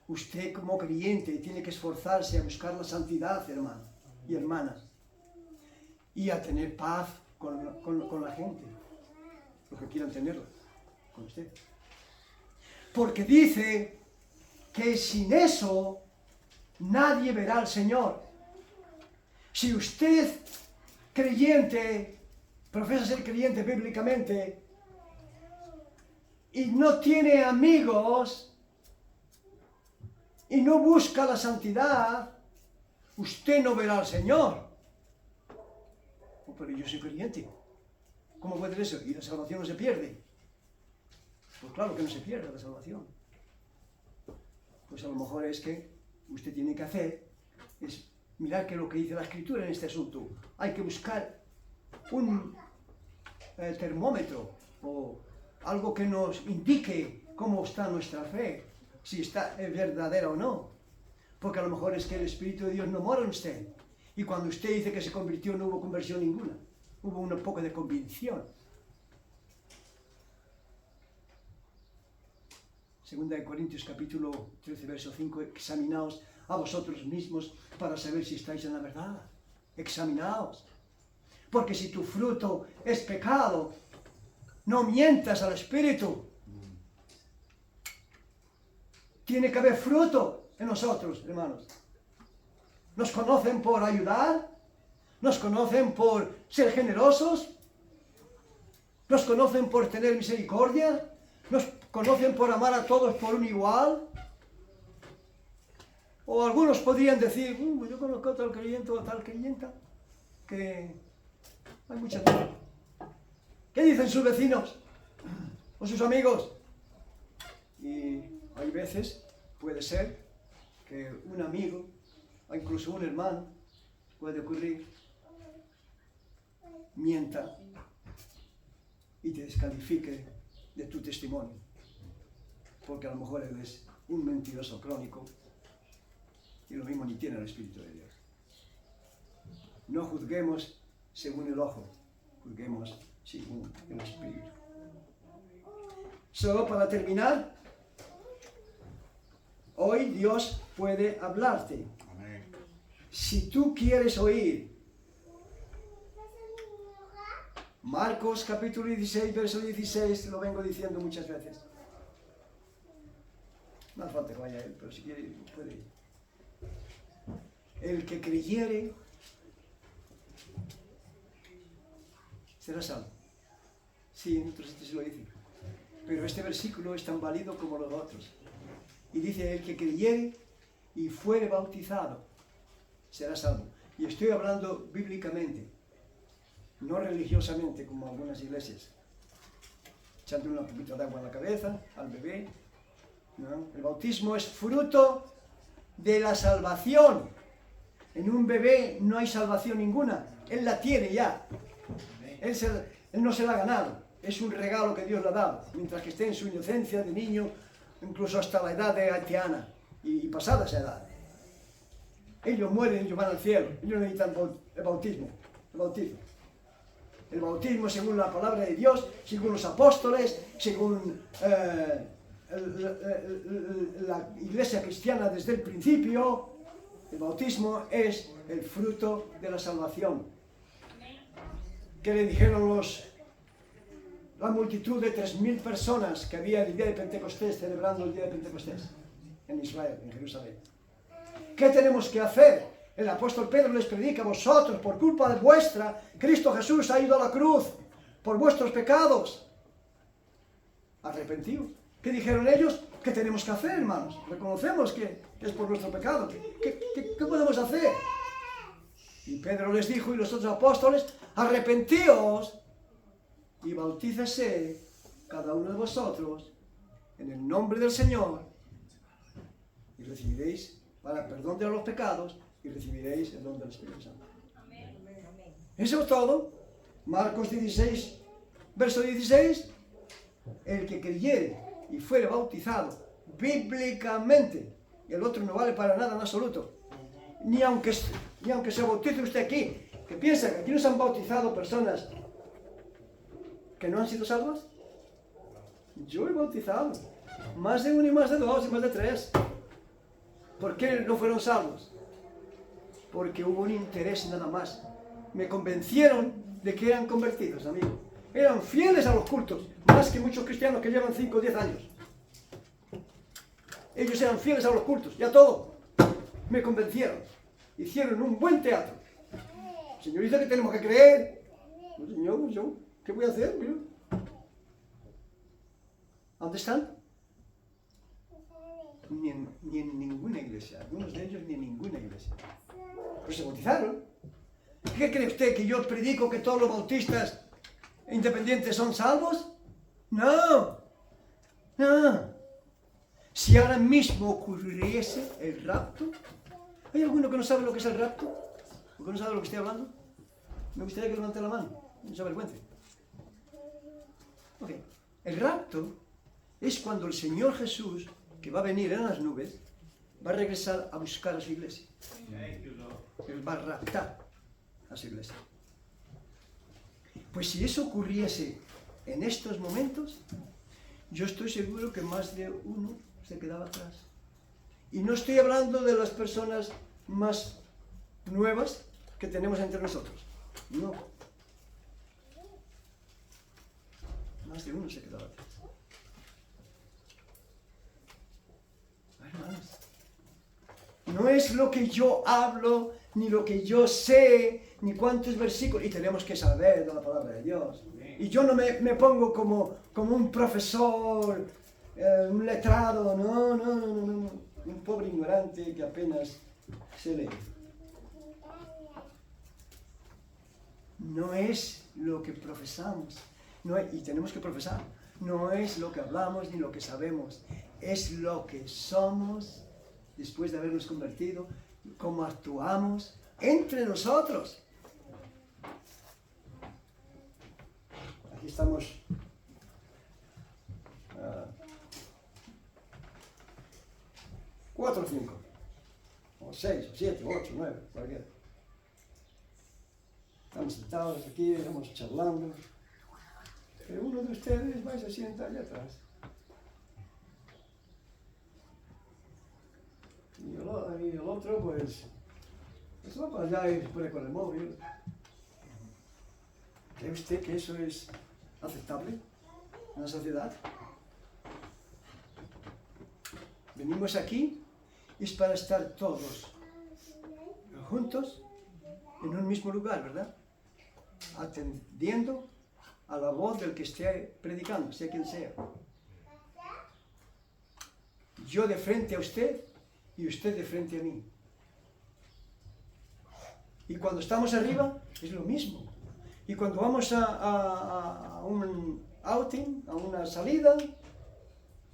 Usted como creyente tiene que esforzarse a buscar la santidad, hermano y hermanas. Y a tener paz con la gente, los que quieran tenerla, con usted. Porque dice que sin eso nadie verá al Señor. Si usted, creyente, profesa ser creyente bíblicamente y no tiene amigos y no busca la santidad, usted no verá al Señor. Oh, pero yo soy creyente. ¿Cómo puede ser eso? ¿Y la salvación no se pierde? Pues claro que no se pierde la salvación. Pues a lo mejor es que usted tiene que hacer es mirar qué es lo que dice la Escritura en este asunto. Hay que buscar un termómetro o algo que nos indique cómo está nuestra fe, si está verdadera o no. Porque a lo mejor es que el Espíritu de Dios no mora en usted. Y cuando usted dice que se convirtió, no hubo conversión ninguna. Hubo un poco de convicción. Segunda de Corintios capítulo 13, verso 5, examinaos a vosotros mismos para saber si estáis en la verdad. Examinaos. Porque si tu fruto es pecado, no mientas al Espíritu. Tiene que haber fruto en nosotros, hermanos. Nos conocen por ayudar, nos conocen por ser generosos, nos conocen por tener misericordia, nos conocen por amar a todos por un igual. O algunos podrían decir, yo conozco a tal creyente o a tal creyenta, que hay mucha gente. ¿Qué dicen sus vecinos o sus amigos? Y hay veces, puede ser, que un amigo, o incluso un hermano, puede ocurrir, mienta y te descalifique de tu testimonio. Porque a lo mejor eres un mentiroso crónico y lo mismo ni tiene el Espíritu de Dios. No juzguemos según el ojo, juzguemos según el Espíritu. Solo para terminar, hoy Dios puede hablarte. Amén. Si tú quieres oír, Marcos capítulo 16, verso 16, lo vengo diciendo muchas veces. No hace falta que vaya él, pero si quiere puede ir. El que creyere será salvo. Sí, en otros sitios se lo dice. Pero este versículo es tan válido como los otros. Y dice, el que creyere y fuere bautizado será salvo. Y estoy hablando bíblicamente, no religiosamente como algunas iglesias. Echando una poquito de agua en la cabeza al bebé. ¿No? El bautismo es fruto de la salvación. En un bebé no hay salvación ninguna. Él la tiene ya. Él no se la ha ganado. Es un regalo que Dios le ha dado. Mientras que esté en su inocencia de niño, incluso hasta la edad de haitiana y pasada esa edad. Ellos mueren, ellos van al cielo. Ellos necesitan el bautismo. El bautismo según la palabra de Dios, según los apóstoles, según la iglesia cristiana desde el principio. El bautismo es el fruto de la salvación. ¿Qué le dijeron la multitud de 3.000 personas que había el día de Pentecostés, celebrando el día de Pentecostés en Israel, en Jerusalén? ¿Qué tenemos que hacer? El apóstol Pedro les predica a vosotros, por culpa de vuestra, Cristo Jesús ha ido a la cruz por vuestros pecados. Arrepentidos. ¿Qué dijeron ellos? ¿Qué tenemos que hacer, hermanos? Reconocemos que es por nuestro pecado. ¿Qué podemos hacer? Y Pedro les dijo, y los otros apóstoles, arrepentíos y bautícese cada uno de vosotros en el nombre del Señor y recibiréis para perdón de los pecados y recibiréis el don del Espíritu Santo. Eso es todo. Marcos 16, verso 16. El que creyere y fuere bautizado bíblicamente, y el otro no vale para nada en absoluto, ni aunque se bautice usted aquí, que piensa que aquí no se han bautizado personas que no han sido salvas. Yo he bautizado más de uno y más de dos y más de tres. ¿Por qué no fueron salvos? Porque hubo un interés nada más. Me convencieron de que eran convertidos, amigo. Eran fieles a los cultos, más que muchos cristianos que llevan 5 o 10 años. Ellos eran fieles a los cultos, y a todo. Me convencieron. Hicieron un buen teatro. El Señor dice que tenemos que creer, Pues, Señor, pues yo, ¿qué voy a hacer? Mira. ¿Dónde están? Ni en ninguna iglesia. Algunos de ellos ni en ninguna iglesia. Pues se bautizaron. ¿Qué cree usted? ¿Que yo predico que todos los bautistas independientes son salvos? No. No. Si ahora mismo ocurriese el rapto, ¿hay alguno que no sabe lo que es el rapto? ¿O que no sabe lo que estoy hablando? Me gustaría que levante la mano, no se avergüence. Ok. El rapto es cuando el Señor Jesús, que va a venir en las nubes, va a regresar a buscar a su iglesia. Thank you, Lord. Él va a raptar a su iglesia. Pues si eso ocurriese en estos momentos, yo estoy seguro que más de uno se quedaba atrás. Y no estoy hablando de las personas más nuevas que tenemos entre nosotros. No. Más de uno se quedaba atrás. Hermanos, no es lo que yo hablo, ni lo que yo sé, ni cuántos versículos, y tenemos que saber de la palabra de Dios. Y yo no me pongo como un profesor, un letrado, no, un pobre ignorante que apenas se lee. No es lo que profesamos, y tenemos que profesar, no es lo que hablamos ni lo que sabemos, es lo que somos después de habernos convertido, cómo actuamos entre nosotros. Aquí estamos 4 o 5, o 6, o 7, o 8, 9, cualquiera. Estamos sentados aquí, estamos charlando, pero uno de ustedes va y se sienta allá atrás. Y el otro, pues va para allá y se pone con el móvil. ¿Cree usted que eso es aceptable en la sociedad? Venimos aquí es para estar todos juntos en un mismo lugar, ¿verdad? Atendiendo a la voz del que esté predicando, sea quien sea. Yo de frente a usted y usted de frente a mí. Y cuando estamos arriba es lo mismo. Y cuando vamos a un outing, a una salida,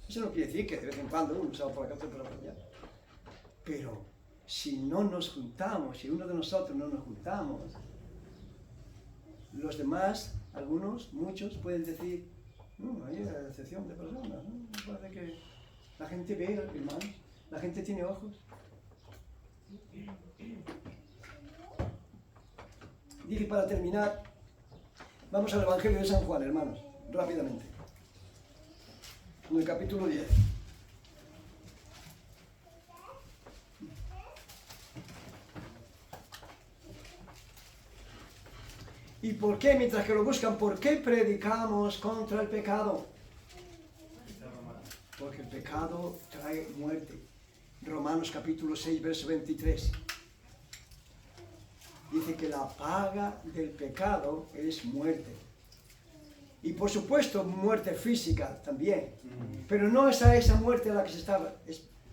eso no quiere decir que de vez en cuando uno se va por acá, otro por allá. Pero si no nos juntamos, si uno de nosotros no nos juntamos, los demás, algunos, muchos, pueden decir, no, hay una excepción de personas, ¿no? Parece que la gente ve, hermanos, la gente tiene ojos. Dice, para terminar, vamos al Evangelio de San Juan, hermanos, rápidamente. En el capítulo 10. ¿Y por qué, mientras que lo buscan, por qué predicamos contra el pecado? Porque el pecado trae muerte. Romanos capítulo 6, verso 23. Dice que la paga del pecado es muerte. Y por supuesto, muerte física también. Pero no es a esa muerte a la que se está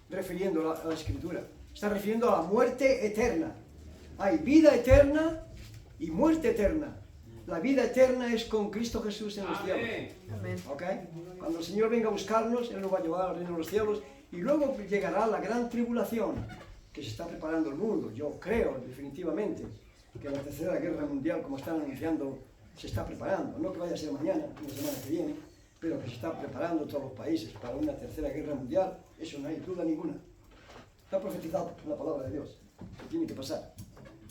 refiriendo la Escritura. Está refiriendo a la muerte eterna. Hay vida eterna y muerte eterna. La vida eterna es con Cristo Jesús en los cielos. Amén. ¿Ok? Cuando el Señor venga a buscarnos, Él nos va a llevar al reino de los cielos y luego llegará la gran tribulación que se está preparando el mundo. Yo creo definitivamente que la tercera guerra mundial, como están anunciando, se está preparando. No que vaya a ser mañana, la semana que viene, pero que se está preparando todos los países para una tercera guerra mundial. Eso no hay duda ninguna. Está profetizado en la palabra de Dios. Que tiene que pasar.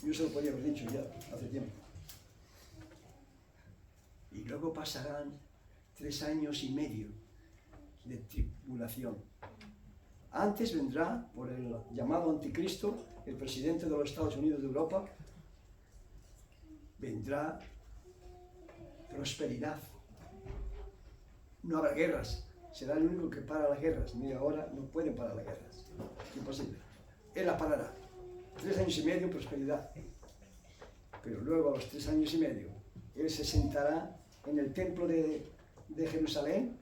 Yo se lo podía haber dicho ya hace tiempo. Y luego pasarán 3 años y medio de tribulación. Antes vendrá, por el llamado anticristo, el presidente de los Estados Unidos de Europa, vendrá prosperidad. No habrá guerras. Será el único que para las guerras. Ni ahora no pueden parar las guerras. Es imposible. Él las parará. 3 años y medio prosperidad. Pero luego a los 3 años y medio Él se sentará en el templo de Jerusalén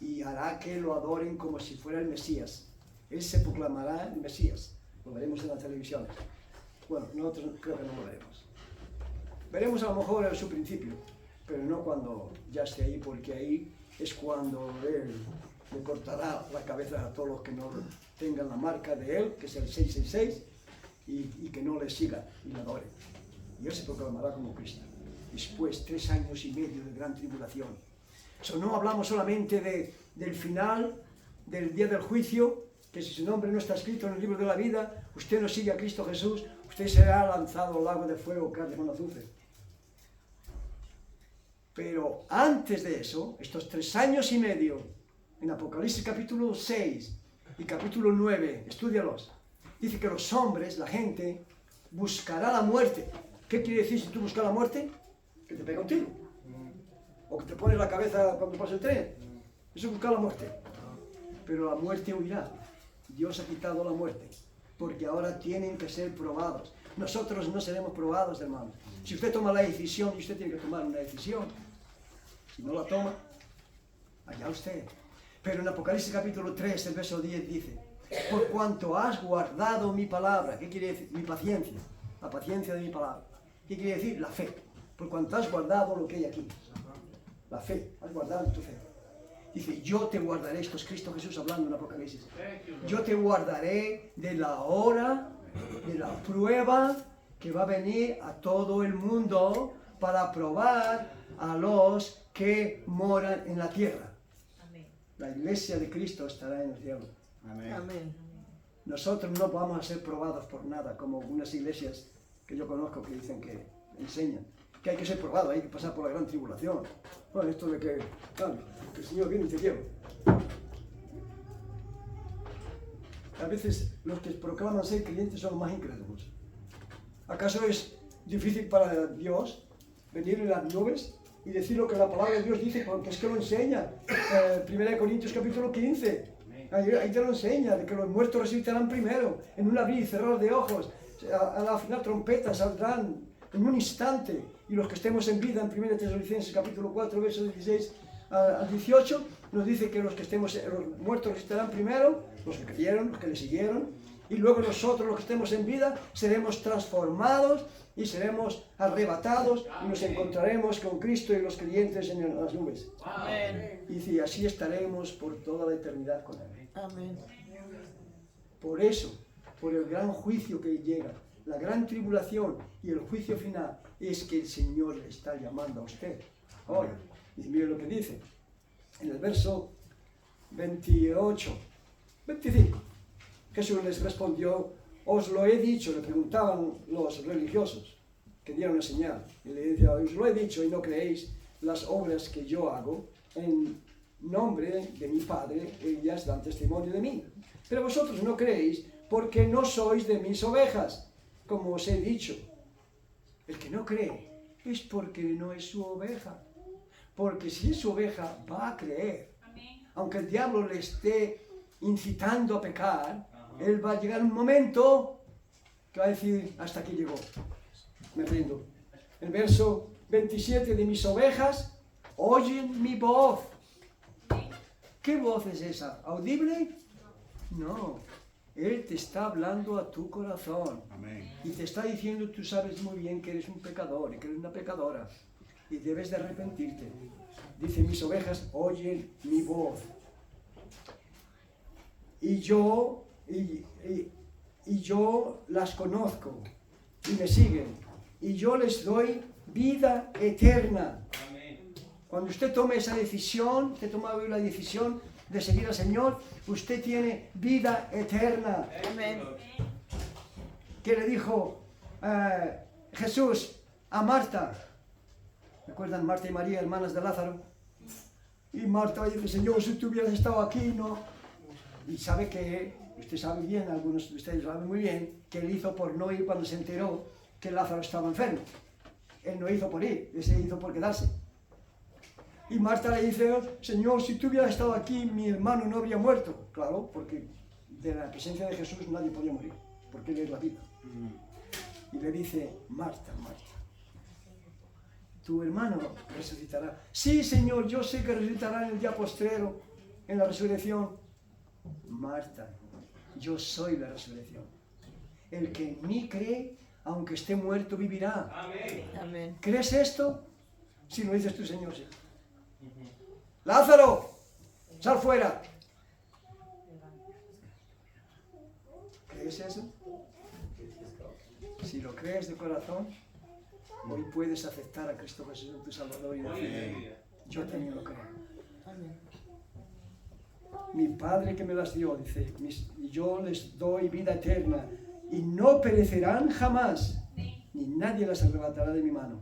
y hará que lo adoren como si fuera el Mesías. Él se proclamará el Mesías. Lo veremos en la televisión. Bueno, nosotros creo que no lo veremos. Veremos a lo mejor su principio, pero no cuando ya esté ahí, porque ahí es cuando Él le cortará la cabeza a todos los que no tengan la marca de Él, que es el 666, y que no le sigan y le adoren. Y Él se proclamará como Cristo. Después, 3 años y medio de gran tribulación. Eso no hablamos solamente del final, del día del juicio, que si su nombre no está escrito en el libro de la vida, usted no sigue a Cristo Jesús, usted será lanzado al lago de fuego que arde con azufre. Pero antes de eso, estos 3 años y medio, en Apocalipsis capítulo 6 y capítulo 9, estúdialos, dice que los hombres, la gente, buscará la muerte. ¿Qué quiere decir si tú buscas la muerte? Que te pega un tiro. O que te pones la cabeza cuando pasa el tren. Eso es buscar la muerte. Pero la muerte huirá. Dios ha quitado la muerte. Porque ahora tienen que ser probados. Nosotros no seremos probados, hermanos. Si usted toma la decisión, y usted tiene que tomar una decisión. Si no la toma, allá usted. Pero en Apocalipsis capítulo 3, el verso 10 dice: por cuanto has guardado mi palabra. ¿Qué quiere decir? Mi paciencia. La paciencia de mi palabra. ¿Qué quiere decir? La fe. Por cuanto has guardado lo que hay aquí. La fe. Has guardado tu fe. Dice, yo te guardaré. Esto es Cristo Jesús hablando en Apocalipsis. Yo te guardaré de la hora, de la prueba que va a venir a todo el mundo para probar a los que moran en la tierra. Amén. La iglesia de Cristo estará en el cielo. Amén. Amén. Nosotros no vamos a ser probados por nada, como algunas iglesias que yo conozco que dicen que enseñan. Que hay que ser probado, hay que pasar por la gran tribulación. Bueno, esto de que el Señor viene y te lleva. A veces los que proclaman ser creyentes son los más incrédulos. ¿Acaso es difícil para Dios venir en las nubes y decir lo que la palabra de Dios dice? Porque es que lo enseña. 1 Corintios capítulo 15. Ahí te lo enseña, de que los muertos resucitarán primero, en un abrir y cerrar de ojos. A la final trompetas saldrán en un instante, y los que estemos en vida, en 1 Tesalonicenses capítulo 4, versos 16 al 18, nos dice que los muertos resucitarán primero, los que creyeron, los que le siguieron, y luego nosotros, los que estemos en vida, seremos transformados y seremos arrebatados y nos encontraremos con Cristo y los creyentes en las nubes. Amén. Y dice, así estaremos por toda la eternidad con Él. Amén. Por eso, por el gran juicio que llega, la gran tribulación y el juicio final, es que el Señor le está llamando a usted. Ahora, y mire lo que dice, en el verso 28, 25, Jesús les respondió, os lo he dicho, le preguntaban los religiosos, que dieron una señal, y le decía, os lo he dicho y no creéis las obras que yo hago, en nombre de mi Padre, ellas dan testimonio de mí. Pero vosotros no creéis porque no sois de mis ovejas, como os he dicho. El que no cree es porque no es su oveja. Porque si es su oveja, va a creer. Aunque el diablo le esté incitando a pecar, él va a llegar un momento que va a decir, hasta aquí llegó, me rindo. El verso 27, de mis ovejas oyen mi voz. ¿Qué voz es esa? ¿Audible? No. Él te está hablando a tu corazón. Amén. Y te está diciendo, tú sabes muy bien que eres un pecador y que eres una pecadora. Y debes de arrepentirte. Dice, mis ovejas oyen mi voz. Y yo las conozco. Y me siguen. Y yo les doy vida eterna. Amén. Cuando usted tome esa decisión, usted toma hoy la decisión de seguir al Señor, usted tiene vida eterna. Amén. ¿Qué le dijo Jesús a Marta? ¿Recuerdan Marta y María, hermanas de Lázaro? Y Marta dice, Señor, si tú hubieras estado aquí, no. Y sabe que, usted sabe bien, algunos de ustedes saben muy bien, que él hizo por no ir cuando se enteró que Lázaro estaba enfermo. Él no hizo por ir, él se hizo por quedarse. Y Marta le dice, Señor, si tú hubieras estado aquí, mi hermano no habría muerto. Claro, porque de la presencia de Jesús nadie podía morir, porque Él es la vida. Y le dice, Marta, Marta, tu hermano resucitará. Sí, Señor, yo sé que resucitará en el día postrero, en la resurrección. Marta, yo soy la resurrección. El que en mí cree, aunque esté muerto, vivirá. Amén. Amen. ¿Crees esto? Si lo dices tú, Señor, sí. Lázaro, sal fuera. ¿Crees eso? Si lo crees de corazón, hoy puedes aceptar a Cristo Jesús en tu Salvador y decir, yo también lo creo. Amen. Mi Padre que me las dio, dice, yo les doy vida eterna y no perecerán jamás, ni nadie las arrebatará de mi mano.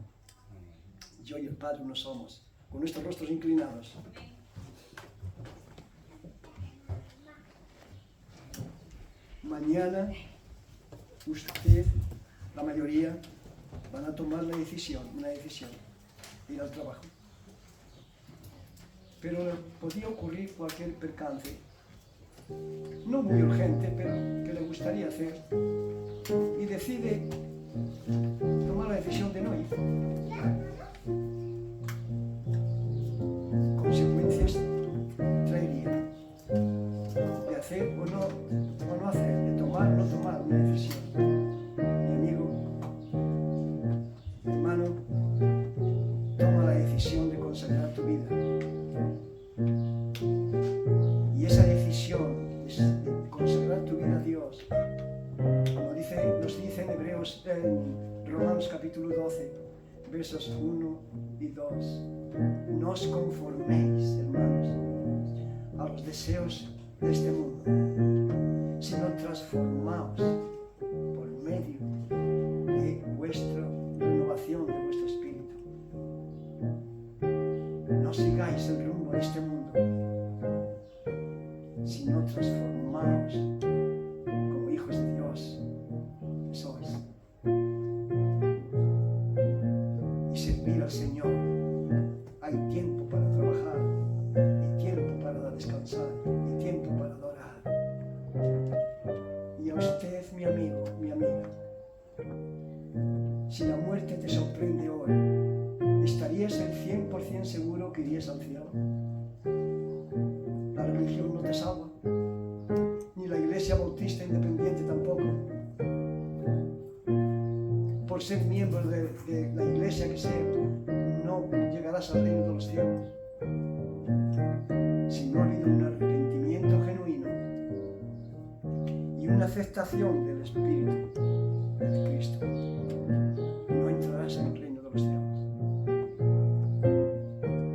Yo y el Padre uno somos, con nuestros rostros inclinados. Mañana usted, la mayoría, van a tomar una decisión, ir al trabajo. Pero podría ocurrir cualquier percance, no muy urgente, pero que le gustaría hacer, y decide tomar la decisión de no ir. Consecuencias traería de hacer o no hacer, de tomar o no tomar una decisión. Mi amigo, hermano, toma la decisión de consagrar tu vida. Y esa decisión de consagrar tu vida a Dios, como nos dice en Hebreos, en Romanos capítulo 12, versos 1 y 2, no os conforméis, hermanos, a los deseos de este mundo, sino transformaos por medio de vuestra renovación de vuestro espíritu. No sigáis el rumbo de este mundo, sino transformaos como hijos de Dios que sois. Y servir al Señor. Hay tiempo para trabajar, y tiempo para descansar, y tiempo para adorar. Y a usted, mi amigo, mi amiga, si la muerte te sorprende hoy, ¿estarías el 100% seguro que irías al cielo? La religión no te salva, ni la Iglesia Bautista Independiente tampoco. Por ser miembro de la iglesia que sea, no llegarás al reino de los cielos. Si no ha habido un arrepentimiento genuino y una aceptación del Espíritu de Cristo, no entrarás en el reino de los cielos.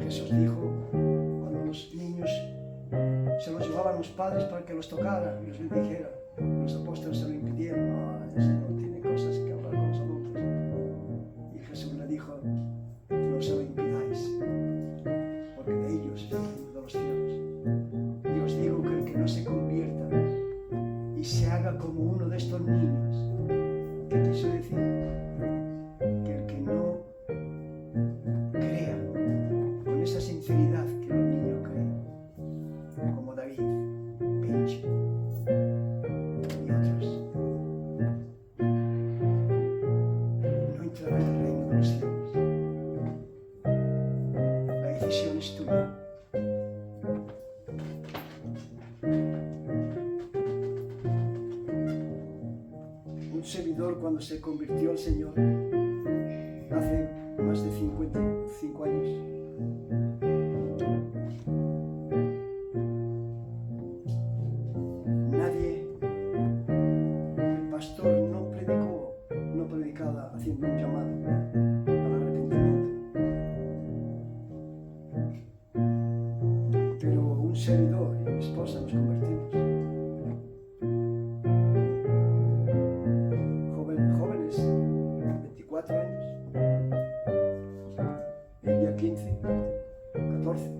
Jesús dijo, cuando los niños se los llevaban los padres para que los tocaran y los bendijeran, los apóstoles se lo impidieron. El Señor tiene cosas que hablar con los adultos. Y Jesús le dijo, no se lo impidáis, porque de ellos es el reino de los cielos. Y os digo que el que no se convierta y se haga como uno de estos niños, ¿qué quiso decir? Que el que no crea con esa sinceridad que los niños creen, como David, Pinche y otros, no entrará en el reino de los cielos. La decisión es tuya. Un servidor, cuando se convirtió al Señor hace más de 55 años, el pastor no predicaba haciendo un llamado al arrepentimiento, pero un servidor y mi esposa nos convertimos. Jóvenes, 24 años, el día 15, 14.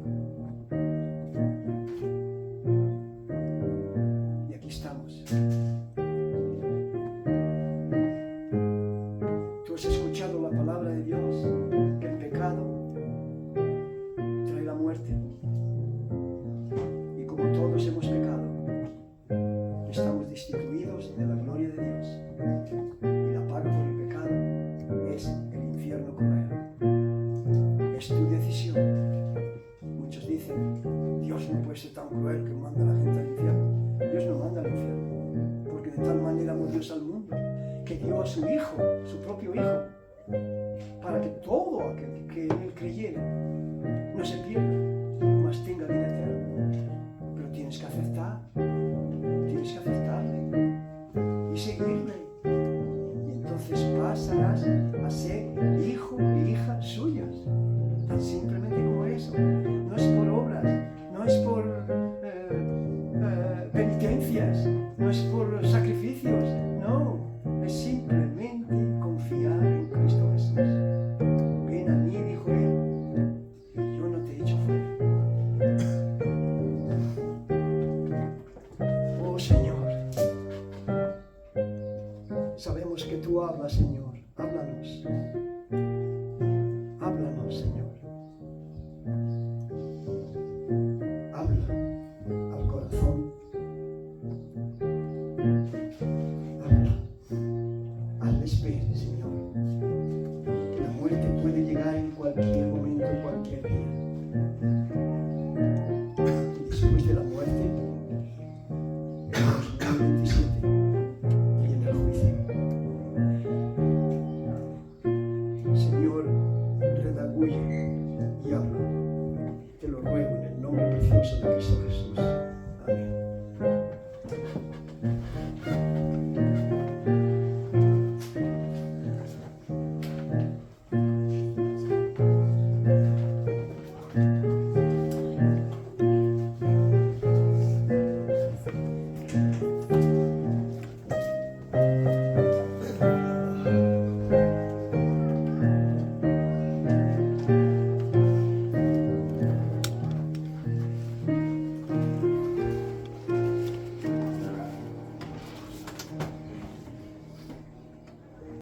Y aquí estamos. Tú has escuchado la palabra de Dios, que el pecado trae la muerte. Y como todos hemos pecado, amó Dios al mundo, que dio a su Hijo, su propio Hijo, para que todo aquel que en Él creyera no se pierda, mas tenga vida eterna. Pero tienes que aceptarle y seguirle. Y entonces pasarás a ser hijo e hija suyas. Tan simplemente como eso. No es por obras, no es por penitencias, no es por sacrificios, no. Es simplemente confiar en Cristo Jesús. Ven a mí, dijo Él, y yo no te echo fuera. Oh Señor, sabemos que tú hablas, Señor.